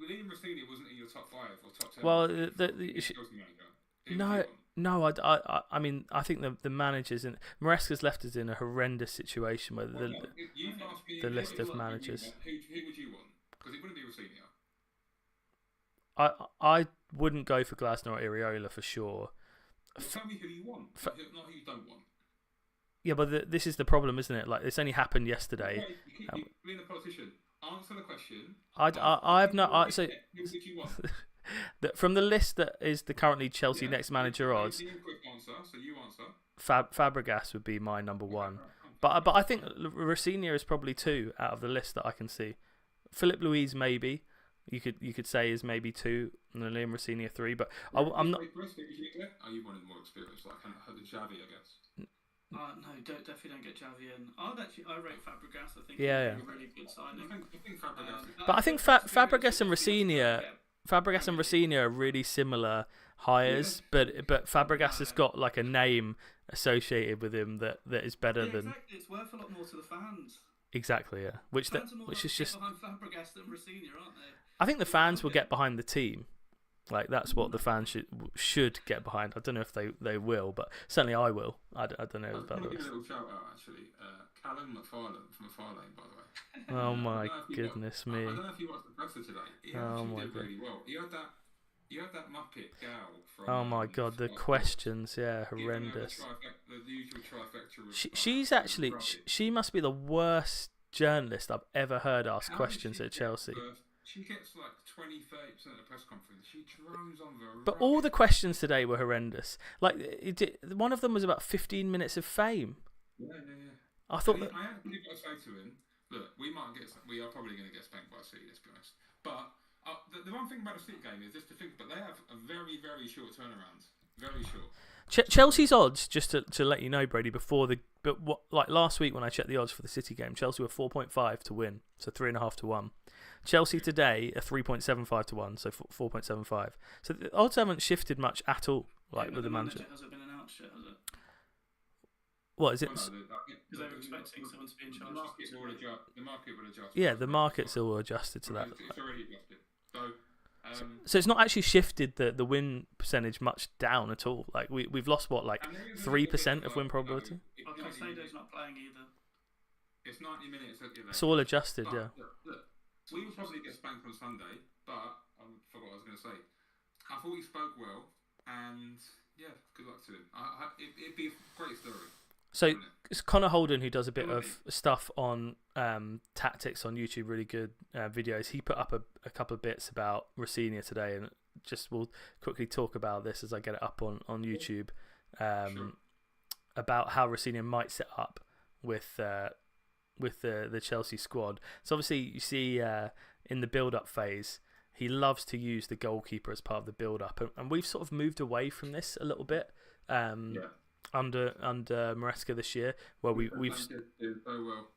Liam Rosenior wasn't in your top 5 or top 10. Well, no. I mean, I think the managers in Maresca's left us in a horrendous situation where the list of managers. Who would you want? Because it wouldn't be Rosenior. I wouldn't go for Glasner or Iraola for sure. Well, tell me who you want, not who you don't want. Yeah, but this is the problem, isn't it? Like, this only happened yesterday. Okay, you keep being a politician. Answer the question. I have no. So who would you want? from the list that is the currently Chelsea next manager odds, quick answer, so you answer. Fabregas would be my number one. But I think Rosenior is probably 2 out of the list that I can see. Philip Luiz maybe you could say is maybe 2, and then Liam Rosenior 3. But I'm not. Are you wanting more experience, like Xavi, I guess? No, definitely don't get Xavi in. I rate Fabregas. I think he's a really good signing. I think Fabregas. But I think Fabregas and Rosenior are really similar hires, but Fabregas has got like a name associated with him that is better than. Exactly. It's worth a lot more to the fans. Exactly, yeah. Which is just behind Fabregas than Rosenior, aren't they? I think the fans will get behind the team. Like, that's what the fans should get behind. I don't know if they will, but certainly I will. I don't know about this. this. A little shout out, actually. Callum McFarlane from McFarlane, by the way. Oh my goodness me! I don't know if you watched the presser today. He actually did really well. You had that Muppet gal from. Oh my god, the questions, horrendous. The usual trifecta. She's actually she must be the worst journalist I've ever heard ask questions at Chelsea. She gets like 20-30% of the press conference. She drones on the. But all the questions today were horrendous. Like, one of them was about 15 minutes of fame. Yeah. I thought that. I actually got to say to him, look, we are probably going to get spanked by City, let's be honest. But the one thing about the City game is just to think, but they have a very, very short turnaround. Very short. Chelsea's odds, just to let you know, Brady, like last week when I checked the odds for the City game, Chelsea were 4.5 to win, so 3.5 to 1. Chelsea today are 3.75 to 1, so 4.75. So the odds haven't shifted much at all, with the manager. Hasn't been announced yet, has it? What is it? Because they were expecting someone to be in charge. The market will adjust. Yeah, the market's all adjusted to that. It's already adjusted. So it's not actually shifted the win percentage much down at all. Like, we've lost 3% of win probability. Caicedo's not playing either. It's 90 minutes. It's all adjusted, yeah. Look, we will probably get spanked on Sunday, but I forgot what I was going to say. I thought he spoke well, and good luck to him. It'd be a great story. So it's Connor Holden, who does a bit of stuff on tactics on YouTube, really good videos. He put up a couple of bits about Rosenior today, and we'll quickly talk about this as I get it up on YouTube, about how Rosenior might set up with the Chelsea squad. So obviously you see in the build-up phase, he loves to use the goalkeeper as part of the build-up, and we've sort of moved away from this a little bit. under Maresca this year, where we've Sanchez did so well.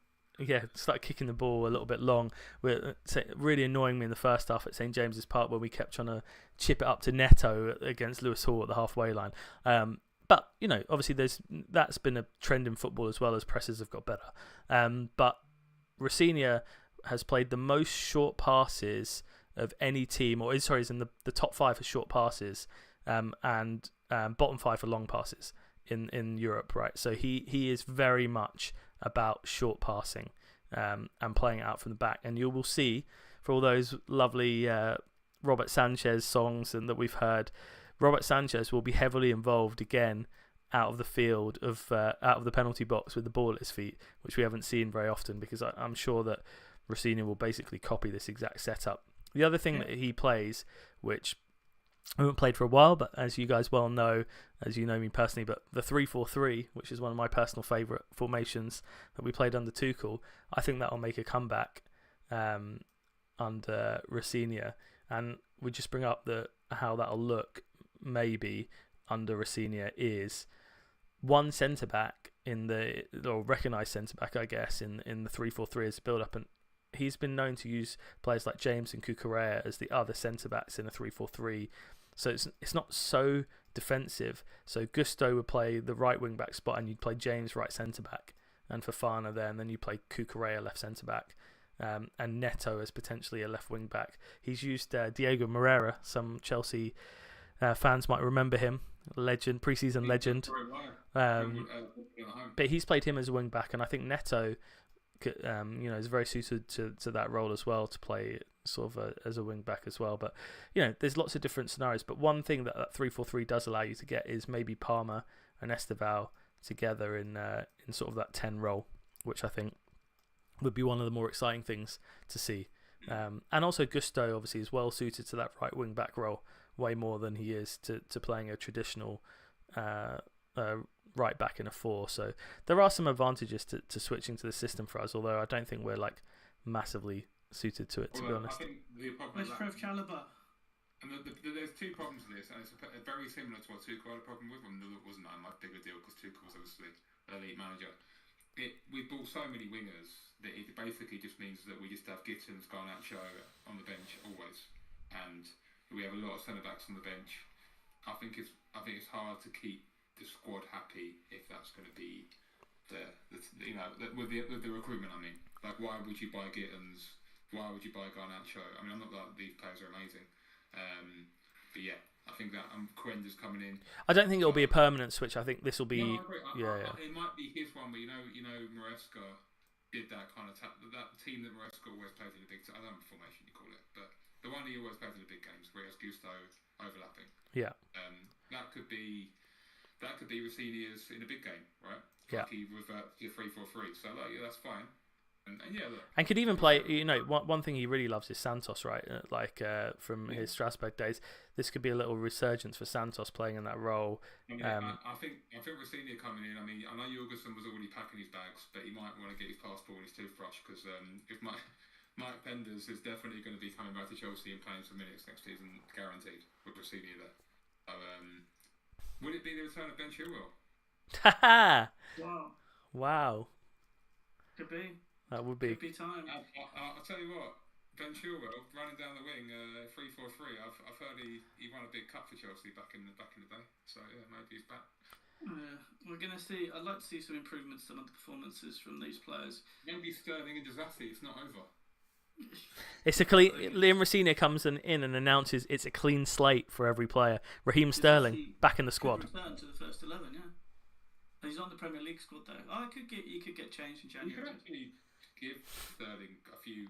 started kicking the ball a little bit long. Really annoying me in the first half at St James's Park, where we kept trying to chip it up to Neto against Lewis Hall at the halfway line. But obviously that's been a trend in football as well as presses have got better. But Rosenior has played the most short passes of any team, is in the top 5 for short passes, and bottom 5 for long passes in Europe, right? So he is very much about short passing and playing it out from the back. And you will see, for all those lovely Robert Sanchez songs and that we've heard, Robert Sanchez will be heavily involved again out of the field, out of the penalty box with the ball at his feet, which we haven't seen very often, because I'm sure that Rosenior will basically copy this exact setup. The other thing that he plays, which I haven't played for a while, but as you guys well know, as you know me personally, but the 3-4-3, which is one of my personal favourite formations that we played under Tuchel, I think that will make a comeback under Rosenior. And we just bring up how that'll look maybe under Rosenior is one centre-back or recognised centre-back, I guess, in the 3-4-3 as a build-up. And he's been known to use players like James and Cucurella as the other centre-backs in a 3-4-3. So it's not so defensive. So Gusto would play the right wing-back spot, and you'd play James right centre-back, and Fofana there, and then you play Cucurella left centre-back, and Neto as potentially a left wing-back. He's used Diego Moreira. Some Chelsea fans might remember him. Legend, pre-season legend. But he's played him as a wing-back, and I think Neto is very suited to that role as well, to play sort of as a wing back as well. But there's lots of different scenarios. But one thing that 3-4-3 does allow you to get is maybe Palmer and Esteval together in sort of that 10 role, which I think would be one of the more exciting things to see. And also Gusto obviously is well suited to that right wing back role, way more than he is to playing a traditional right back in a 4. So there are some advantages to switching to the system for us, although I don't think we're like massively suited to it, to be honest. I think the problem Where's Trev Chalobah? And there's two problems with this, and it's very similar to what Tuchel had a problem with. I mean, it wasn't that much bigger deal because Tuchel was obviously an elite manager. We bought so many wingers that it basically just means that we just have Gittins, Garnacho on the bench always, and we have a lot of centre backs on the bench. I think it's hard to keep the squad happy if that's going to be with the recruitment. I mean, like, why would you buy Gittins? Why would you buy Garnacho? I mean, I'm not that these players are amazing, but yeah, I think that Coenda's coming in. I don't think it'll be a permanent switch. I think this will be. No, I agree. Yeah. It might be his one, but Maresca did that kind of that team that Maresca always plays in the big. I don't know what formation you call it, but the one he always plays in the big games, where he has Gusto overlapping. Yeah. That could be Rosenior's in a big game, right? Yeah. Like he reverts to 3-4-3. So that's fine. And could even play, one thing he really loves is Santos, right? From his Strasbourg days. This could be a little resurgence for Santos playing in that role. I think Rosenior coming in, I mean, I know Jorgensen was already packing his bags, but he might want to get his passport and his toothbrush, because if Mike Penders is definitely going to be coming back to Chelsea and playing some minutes next season, guaranteed, with Rosenior there. So, would it be the return of Ben Chilwell? Wow. Could be. That would be. Could be time. I'll tell you what, Ben Chilwell running down the wing, 3-4-3. I've heard he won a big cup for Chelsea back in the day. So yeah, maybe he's back. We're gonna see. I'd like to see some improvements in the performances from these players. Maybe Sterling and Disassi. It's not over. It's a clean. Liam Rosenior comes in and announces it's a clean slate for every player. Raheem Sterling back in the squad. Return to the first 11, yeah. And he's on the Premier League squad though. You could get changed in January. You could actually give Sterling a few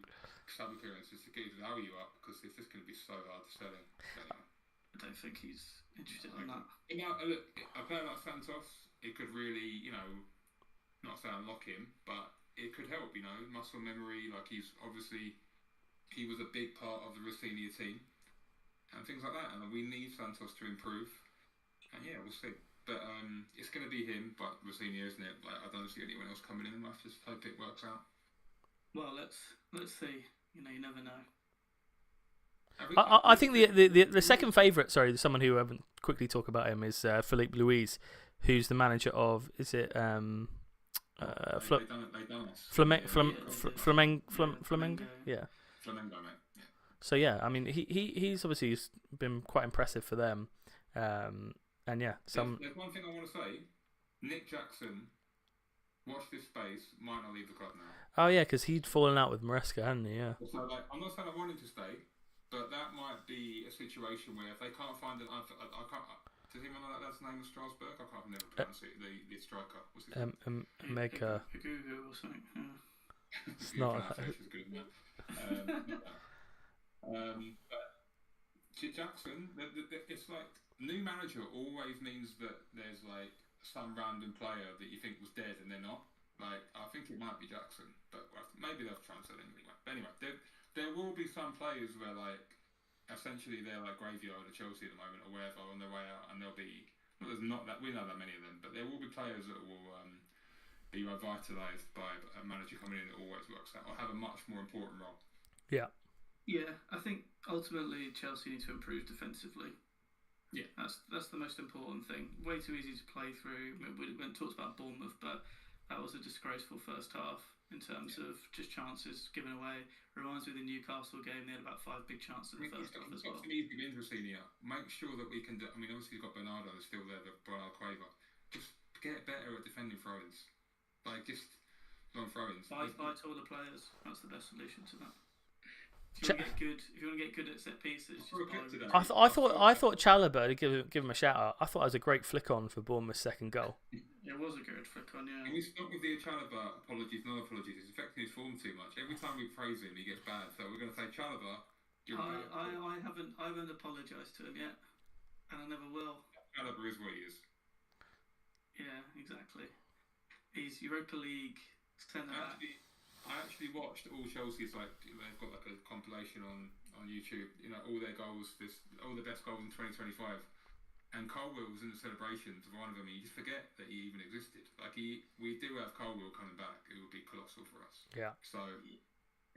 sub appearances to get his value up, because it's just going to be so hard to sell him. I don't think he's interested in that. Look, a player like Santos, it could really, not say unlock him, but it could help. Muscle memory. Like, he was a big part of the Rosenior team and things like that. And we need Santos to improve. And yeah, we'll see. But it's going to be him, but Rosenior, isn't it? Like, I don't see anyone else coming in. I just hope it works out. Well, let's see. You never know. I think the second favourite, sorry, someone who I haven't quickly talk about him is Philippe Luis, who's the manager of, is it Flamengo. Yeah. Flamengo, mate. Yeah. So yeah, I mean he's obviously been quite impressive for them, and yeah, There's one thing I want to say. Nick Jackson, watch this space, might not leave the club now. Oh yeah, because he'd fallen out with Maresca, hadn't he? Yeah. So like, I'm not saying I want him to stay, but that might be a situation where if they can't find I can't. Does anyone know that lad's name was Strasbourg? I can't never pronounce it. The striker. What's his name? Mega. Hugo or something. Yeah. It's not. Pronunciation's good, man. But Jackson, it's like new manager always means that there's like some random player that you think was dead and they're not. Like I think it might be Jackson, but maybe they'll transfer him anyway. But anyway, there will be some players where like essentially they're like graveyard at Chelsea at the moment or wherever on their way out, and there'll be there's not that we know that many of them, but there will be players that will be revitalised by a manager coming in that always works out or have a much more important role. Yeah. Yeah, I think ultimately Chelsea need to improve defensively. Yeah, that's the most important thing. Way too easy to play through. We went talked about Bournemouth, but that was a disgraceful first half in terms of just chances given away. Reminds me of the Newcastle game. They had about 5 big chances in the first half as well. Some easy wins with senior. Make sure that we can. I mean, obviously you've got Bernardo still there, the Bernardo Quaver. Just get better at defending throw-ins. Like just long throw-ins. Buy taller players. That's the best solution to that. If you want to get good at set pieces, I thought Chalobah, to give him a shout out, I thought it was a great flick on for Bournemouth's second goal. It was a good flick on, yeah. And we stop with the Chalobah apologies, no apologies. It's affecting his form too much. Every time we praise him, he gets bad. So we're going to say Chalobah. I haven't apologised to him yet, and I never will. Chalobah is what he is. Yeah, exactly. He's Europa League centre back. I actually watched all Chelsea's they've got like a compilation on YouTube. You know all their goals, all the best goals in 2025. And Colwill was in the celebrations of one of them. And you just forget that he even existed. Like we do have Colwill coming back. It would be colossal for us. Yeah. So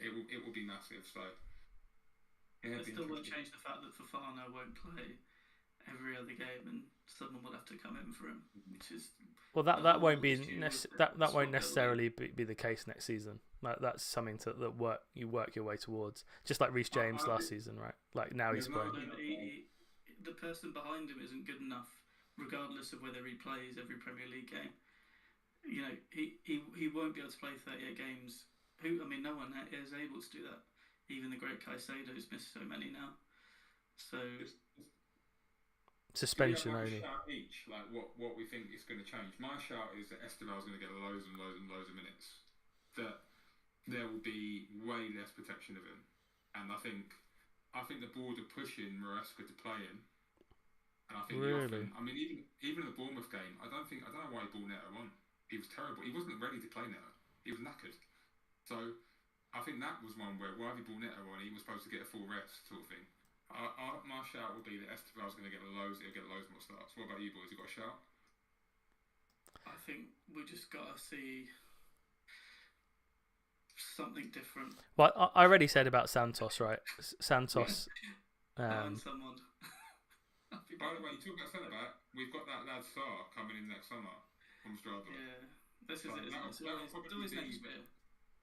it will be massive. So it still won't change the fact that Fofana won't play every other game, and someone will have to come in for him, which is that won't be that won't necessarily be the case next season. That's something that you work your way towards, just like Reece James last season, right? Like now he's playing. The person behind him isn't good enough, regardless of whether he plays every Premier League game. You know, he won't be able to play 38 games. No one is able to do that. Even the great Caicedo's missed so many now. So. Suspension only. Shout each, like what we think is going to change. My shout is that Esteval's going to get loads and loads and loads of minutes. That there will be way less protection of him, and I think the board are pushing Maresca to play him. And I think really, even in the Bournemouth game, I don't know why he brought Neto on. He was terrible. He wasn't ready to play Neto. He was knackered. So I think that was one where why he brought Neto on? He was supposed to get a full rest sort of thing. My shout would be that Esteval's going to get loads. He'll get loads more starts. What about you boys? You got a shout? I think we just got to see something different. Well, I already said about Santos, right? Santos. Someone. By the way, you talk about centre back. We've got that lad Sar coming in next summer from Strasbourg. Yeah, this is it. It's always next year.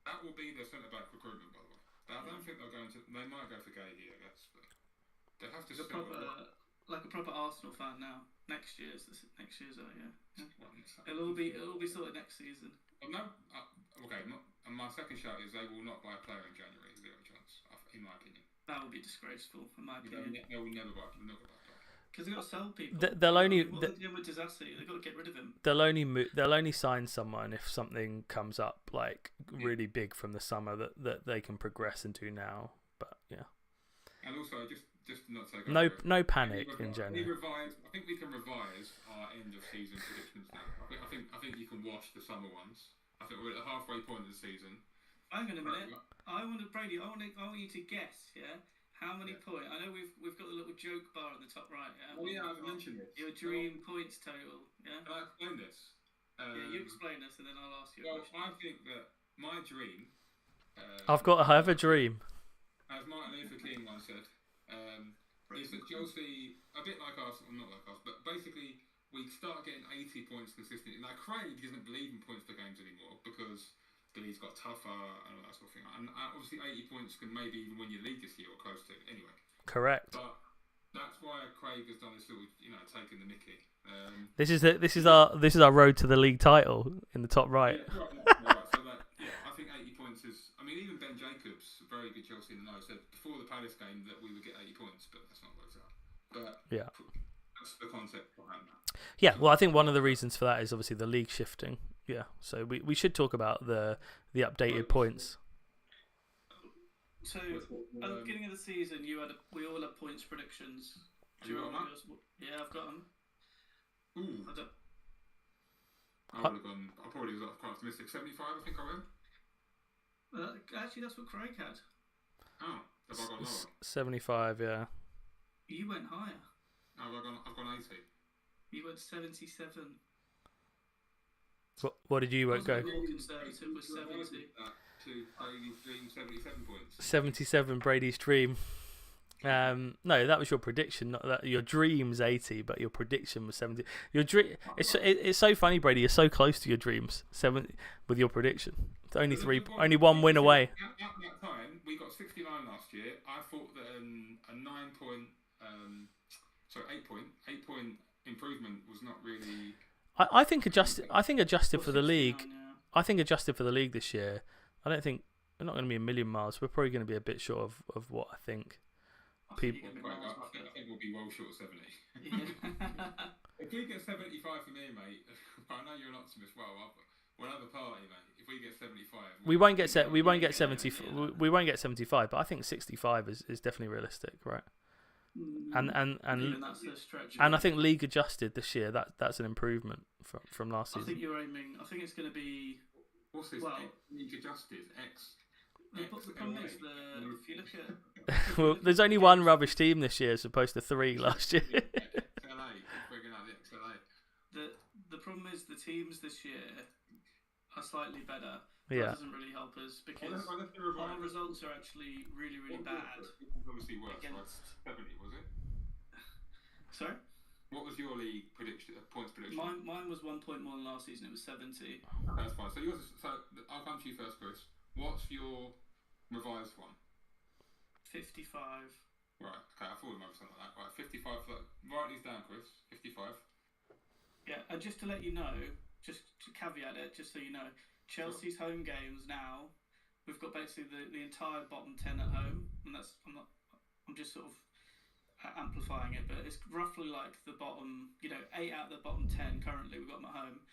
That will be their centre back recruitment, by the way. I don't think they're going to. They might go for Gagey, I guess. But they have to. Like a proper Arsenal fan now. Next year's, yeah. It'll all be sorted next season. No, okay. And my second shout is they will not buy a player in January. Zero chance, in my opinion. That would be disgraceful, in my opinion. They will never buy. Because they've got to sell people. They'll only. What they're doing with Disassi, they've got to get rid of him. They'll only sign someone if something comes up like really big from the summer that they can progress into now. But yeah. And also, just not take no panic in January. I think we can revise our end of season predictions now. I think you can wash the summer ones. I think we're at the halfway point of the season. Hang on a minute. Brady. I want you to guess. Yeah. How many points? I know we've got the little joke bar on the top right. Yeah. Oh yeah, I've mentioned this. Your dream points total. Yeah. Can I explain this? Yeah, you explain this, and then I'll ask you. Well, I think that my dream. I have a dream. As Martin Luther King once said, is that Chelsea, a bit like us, or not like us, but basically we start getting 80 points consistently. Now Craig doesn't believe in points per games anymore because the league's got tougher and all that sort of thing. And obviously 80 points can maybe even win your league this year or close to. Anyway. Correct. But that's why Craig has done this little, taking the mickey. This is our road to the league title in the top right. Yeah, right. So I think 80 points is. I mean, even Ben Jacobs, very good Chelsea in the know, said before the Palace game that we would get 80 points, but that's not worked out. But yeah, that's the concept behind that. Yeah, well, I think one of the reasons for that is obviously the league shifting. Yeah, so we should talk about the updated points. So at the beginning of the season, we all had points predictions. Do you want that? Yeah, I've got them. Ooh. I probably was quite optimistic. 75, I think I went. Actually, that's what Craig had. Oh, have I gone lower? 75, yeah. You went higher. I've gone 80. You went 77. What did you go? More conservative was 70. To Brady's dream, 77 points. 77, Brady's dream. No, that was your prediction. Not that your dream's 80, but your prediction was 70. Your dream. It's so funny, Brady. You're so close to your dreams. 70 with your prediction. It's only one win away. At that time, we got 69 last year. I thought that a 8 point improvement was not really. I think adjusted for the league. Yeah. I think adjusted for the league this year. I don't think we're not going to be a million miles. We're probably going to be a bit short of what I think. I think we'll be well short of 70. Yeah. If we get 75 for me, mate, I know you're an optimist. Well, we'll have a party, mate. If we get 75, we won't get 70. We won't get 75, but I think 65 is definitely realistic, right? And that's a stretch. And I think league adjusted this year. That's an improvement from last season. I think you're aiming. I think it's going to be. What's this? League adjusted X. The problem is if you look at. Well, there's only one rubbish team this year as opposed to 3 last year. The problem is the teams this year are slightly better. Yeah. That doesn't really help us because our results are actually really, really bad. Obviously worse. Against 70, was it? Sorry? What was your league prediction? Points prediction? Mine was 1 point more than last season. It was 70. That's fine. So I'll come to you first, Chris. What's your revised one? 55. Right. Okay. I thought it might be something like that. Right. 55. Write these down, Chris. 55. Yeah. And just to let you know, just to caveat it, just so you know, Chelsea's home games now, we've got basically the entire bottom 10 at home, and I'm just sort of amplifying it, but it's roughly like the bottom, 8 out of the bottom 10 currently we've got them at home,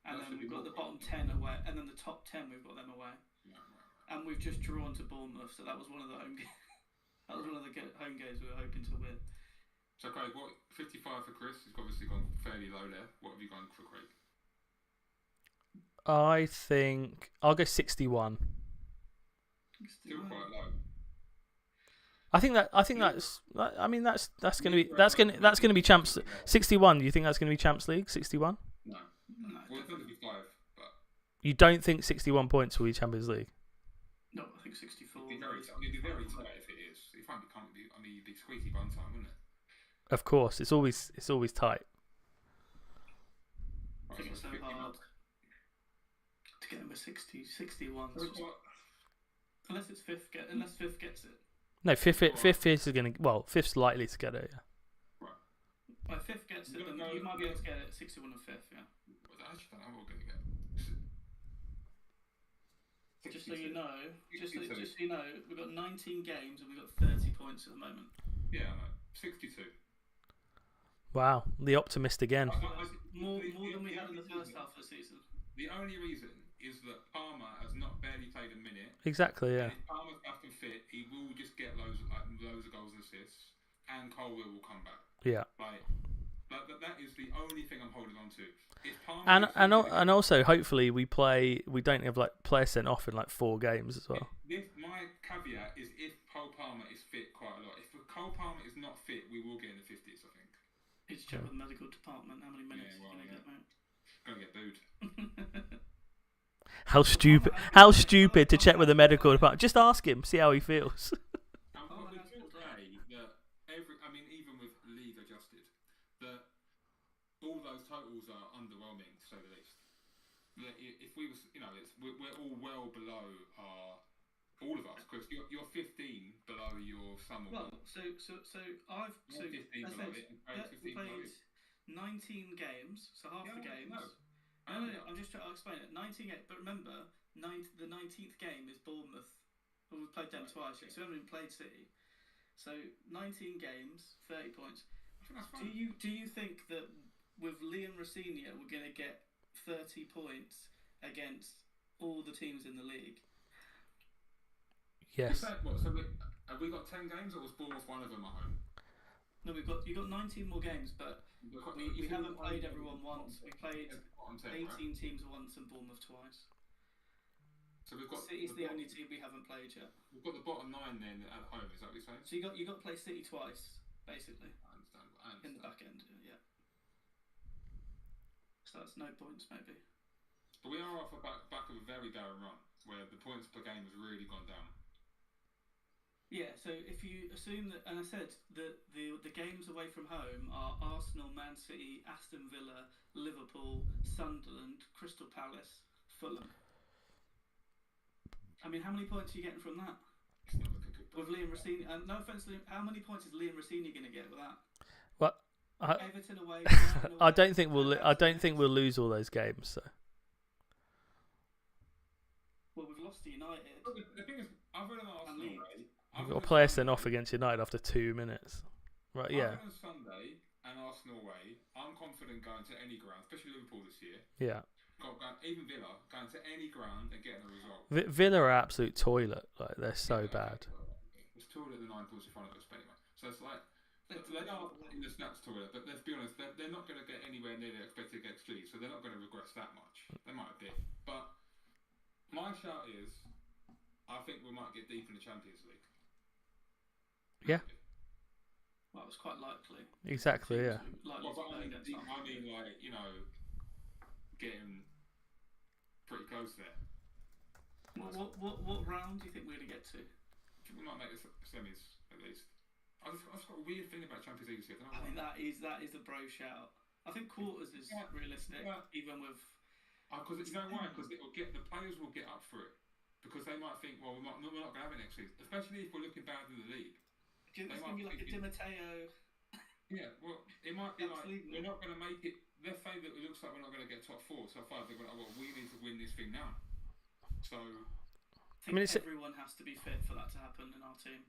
and then we've got the bottom 10 away, and then the top 10 we've got them away, and we've just drawn to Bournemouth, so that was one of the home games. That was one of the home games we were hoping to win. So Craig, what 55 for Chris? He's obviously gone fairly low there. What have you gone for, Craig? I think I'll go 61. Still quite low. I think that's. I mean, that's going to be champs. 61. Do you think that's going to be Champs League? 61. No. Well, it's going to be 5, but you don't think 61 points will be Champions League? No, I think 64. It'd be very tight if it is. It won't become. I mean, you'd be squeaky bun time, wouldn't it? Of course, it's always tight. I think it's so hard to get them a 61. Unless fifth gets it. No, fifth is going to. Well, fifth's likely to get it. Yeah. Right. Well, if fifth gets it, then you might be able to get it. 61 and fifth. Yeah. Well, I actually don't know what we're going to get. Just so you know, we've got 19 games and we've got 30 points at the moment. Yeah, I know. 62. Wow, the optimist again. More than we had in the first half of the season. The only reason is that Palmer has not barely played a minute. Exactly, yeah. And if Palmer's back and fit, he will just get loads of goals and assists, and Colwell will come back. Yeah. That is the only thing I'm holding on to. If Palmer and also hopefully we don't have like players sent off in like 4 games as well. My caveat is if Cole Palmer is fit quite a lot. If Cole Palmer is not fit, we will get in the 50s, I think. It's check with the medical department how many minutes he's going to get, mate. Going to get booed. How stupid to check with the medical department. Just ask him, see how he feels. totals are underwhelming to say the least. If we was, we're all well below all of us, because you're 15 below your sum of. Well, so I've 15 below it, and Craig's 15 below played it. 19 games, so half the games. No, I'm just trying to explain it. 19 games, but remember, the 19th game is Bournemouth. Well, we've played them twice, so we haven't even played City. So 19 games, 30 points. I think that's fine. Do you think that with Liam Rosenior we're going to get 30 points against all the teams in the league? Yes. So have we got 10 games, or was Bournemouth one of them at home? No, you got 19 more games, but we haven't played everyone once. We played 18 teams once and Bournemouth twice. So we've got City's the only team we haven't played yet. We've got the bottom 9 then at home. Is that what you're saying? So you got to play City twice, basically. I understand. In the back end, yeah. So that's no points, maybe. But we are off the back of a very barren run, where the points per game has really gone down. Yeah, so if you assume that, and I said that the games away from home are Arsenal, Man City, Aston Villa, Liverpool, Sunderland, Crystal Palace, Fulham. I mean, how many points are you getting from that? It's not looking good. With Liam Rosenior, no offence, Liam, how many points is Liam Rosenior going to get with that? Well, Everton away. Brighton away, I don't think we'll lose all those games. So. Well, we've lost to United. Well, the thing is, other than Arsenal, You've got to play us then off against United after 2 minutes. Right, yeah. Other than Sunday and Arsenal away, I'm confident going to any ground, especially Liverpool this year. Yeah. Even Villa, going to any ground and getting a result. Villa are absolute toilet. Like, they're so bad. It's toilet the 9 points in front of us, but anyway. So it's like, they are in the snaps toilet, but let's be honest, they're not going to get anywhere near their expected XG, so they're not going to regress that much. They might a bit. But my shout is, I think we might get deep in the Champions League. Yeah. Well, it's quite likely. Exactly, yeah. I mean, getting pretty close there. What round do you think we're going to get to? We might make the semis, at least. I've got a weird thing about Champions League this year. I mean, that is a bro shout. I think quarters is realistic, even with. Because you know why? Because the players will get up for it, because they might think, well, we're not going to have it next season, especially if we're looking bad in the league. Do you think it's going to be like a Di Matteo? Yeah, well, it might be like we're not going to make it. Let's say that it looks like we're not going to get top 4, top 5. They're going, well, we need to win this thing now. So, I mean, everyone has to be fit for that to happen in our team.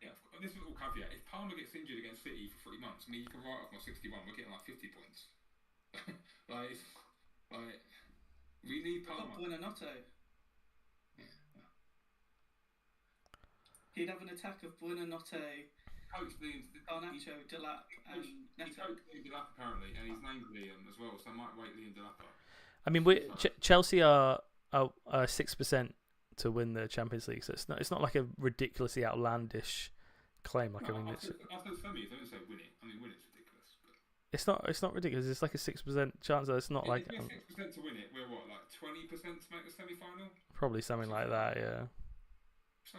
Yeah, and this is a little caveat. If Palmer gets injured against City for 3 months, I mean, you can write off my 61. We're getting like 50 points. We need Palmer. Buonanotte. He'd have an attack of Buonanotte, Garnacho, Delap, and Neto. He coached Liam Delap apparently, and he's named Liam as well, so I might rate Liam Delap up. I mean, Chelsea are 6% to win the Champions League, so it's not like a ridiculously outlandish claim. Like, I mean, it's. After the semis, I didn't say win it. I mean, win it's ridiculous. But it's not ridiculous. It's like a 6% chance. It's not like. If we're 6% to win it, we're what, like 20% to make the semi-final? Probably something like that, yeah. So.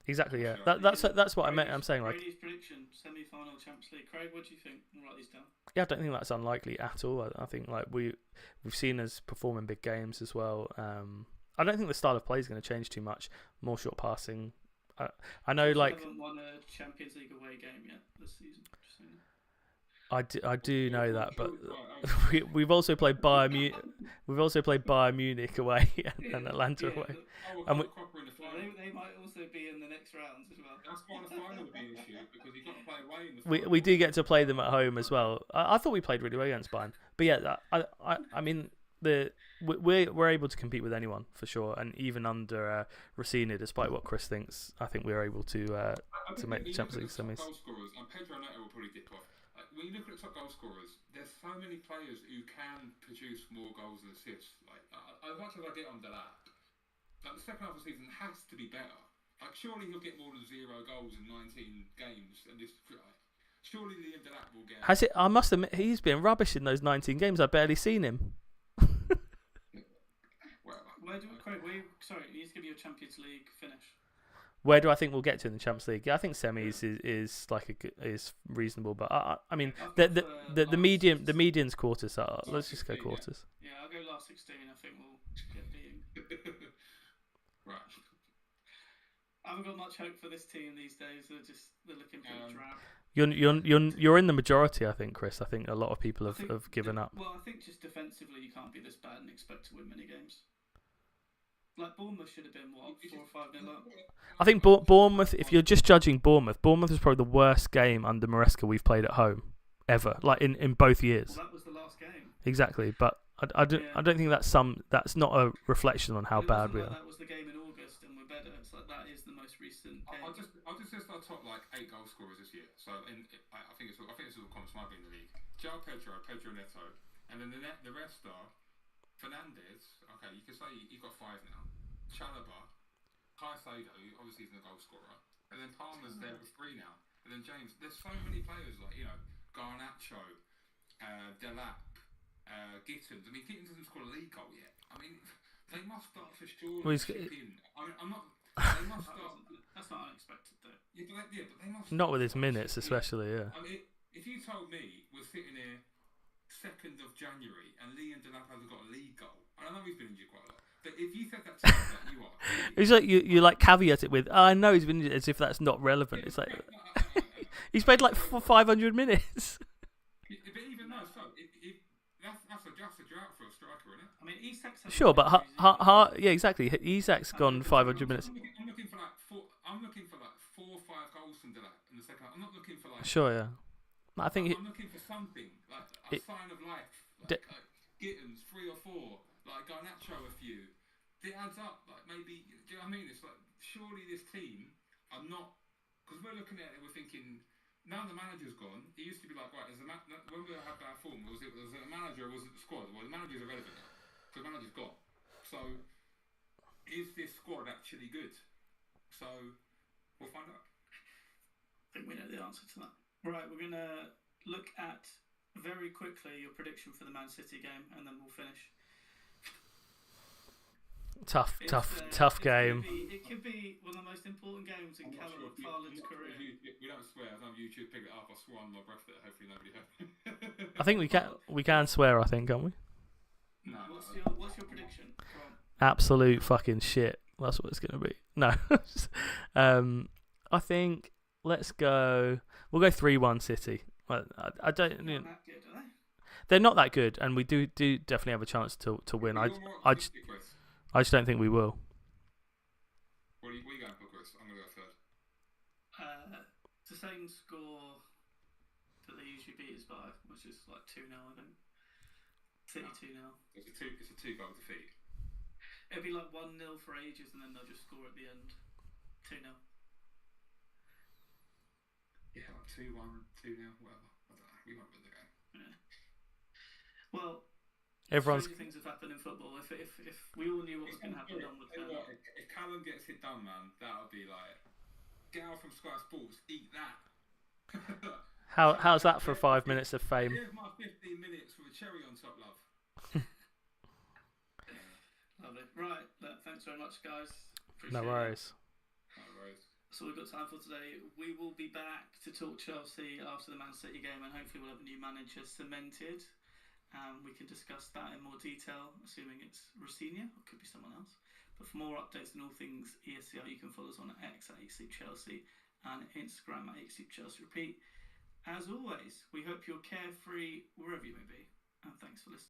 Exactly, yeah. That's what I meant. I'm saying, like. Brady's prediction, semi-final Champions League. Craig, what do you think? I'll write these down. Yeah, I don't think that's unlikely at all. I think like we've seen us perform in big games as well. I don't think the style of play is going to change too much. More short passing. I know, like. Haven't won a Champions League away game yet this season. Just saying. I do know that, but we've also played Bayern Munich away and Atlanta away. And they might also be in the next rounds as well. That's why the final would be an issue, because you've got to play away in the final. We do get to play them at home as well. I thought we played really well against Bayern, but yeah, I mean we're able to compete with anyone for sure, and even under Rosenior, despite what Chris thinks, I think we're able to make the Champions League semis. Goal scorers, and Pedro Neto will probably dip off. When you look at the top goal scorers, there's so many players who can produce more goals and assists. Like, as much as I get on Delap, like, the second half of the season has to be better. Like, surely he'll get more than 0 goals in 19 games, and surely Liam Delap will get. Has it? I must admit, he's been rubbish in those 19 games. I've barely seen him. Craig, sorry, you need to give you a Champions League finish. Where do I think we'll get to in the Champions League? Yeah, I think semis is is reasonable, but I mean I've the gone the, for the, the last medium 16. the median's quarters. So Last let's just go 16, yeah. quarters. Yeah, I'll go last 16. I think we'll get beaten. Right. I haven't got much hope for this team these days. They're looking pretty drab. You're in the majority, I think, Chris. I think a lot of people have given up. Well, I think just defensively, you can't be this bad and expect to win many games. Like Bournemouth should have been 4 or 5-0 up. I think Bournemouth. If you're just judging Bournemouth is probably the worst game under Maresca we've played at home ever. Like in both years. Well, that was the last game. Exactly, but I don't think that's not a reflection on how bad we are. That was the game in August, and we're better. It's like that is the most recent game. I'll just list our top 8 goal scorers this year. So I think it's all common smart in the league. João Pedro Neto, and then the rest are Fernandes. Okay, you can say you've got 5 now. Chalobah, Caicedo, who obviously isn't a goal scorer, and then Palmer's there with 3 now. And then James. There's so many players Garnacho, Delap, Gittins. I mean, Gittins hasn't scored a league goal yet. I mean, they must start for sure. Well, I'm not. They must start. That's not unexpected, though. Yeah, but they must. Not with his minutes, especially. Yeah. I mean, if you told me we're sitting here 2nd of January and Lee and Delap hasn't got a league goal, and I know he's been injured quite a lot, but if you said that to me, you are. It's like you like caveat it with, I know he's been injured, as if that's not relevant. It's like he's played 500 minutes. But even though, that's a drought for a striker, isn't it? I mean, Isak's Sure, but yeah, exactly. Isak's gone 500 minutes. I'm looking for 4 or 5 goals from Delap in the second half. I'm not looking for Sure, yeah. I think I'm looking for something like a sign of life. Gittins 3 or 4, Garnacho a few. It adds up. Maybe, do you know what I mean? It's surely this team are not, because we're looking at it, we're thinking. Now the manager's gone. It used to be right. When we had bad form, was it a manager or was it the squad? Well, the manager's irrelevant now. So the manager's gone. So, is this squad actually good? So, we'll find out. I think we know the answer to that. Right, we're going to look at very quickly your prediction for the Man City game, and then we'll finish. Tough game. It could be one of the most important games in Callum McFarlane's career. We don't swear. I know YouTube pick it up. I swore on my breath that hopefully nobody heard. I think we can swear. I think, can't we? No. What's your prediction? Absolute fucking shit. That's what it's gonna be. No. I think let's go. We'll go 3-1 City. I don't. They're not that good, are they? They're not that good, and we do definitely have a chance to win. I just don't think we will. What are you going for, Chris? I'm going to go third. It's the same score that they usually beat us by, which is 2-0, I think. City 2-0. It's a 2-goal defeat. It'll be 1-0 for ages, and then they'll just score at the end. 2-0. Yeah, 2-1, 2-0, whatever. I don't know. We won't win the game. Yeah. Well, Everyone's things have happened in football. If we all knew what was going to happen, on would turn up. If Callum gets it done, man, that'll be get out from Sky Sports, eat that. how's that for 5 minutes of fame? Here's my 15 minutes with a cherry on top, love. Lovely. Right, thanks very much, guys. No worries. That's all we've got time for today. We will be back to talk Chelsea after the Man City game, and hopefully we'll have a new manager cemented. We can discuss that in more detail, assuming it's Rossini, or it could be someone else. But for more updates on all things ESCR, you can follow us on X at 8sleepchelsea and Instagram at 8sleepchelsea repeat. As always, we hope you're carefree wherever you may be, and thanks for listening.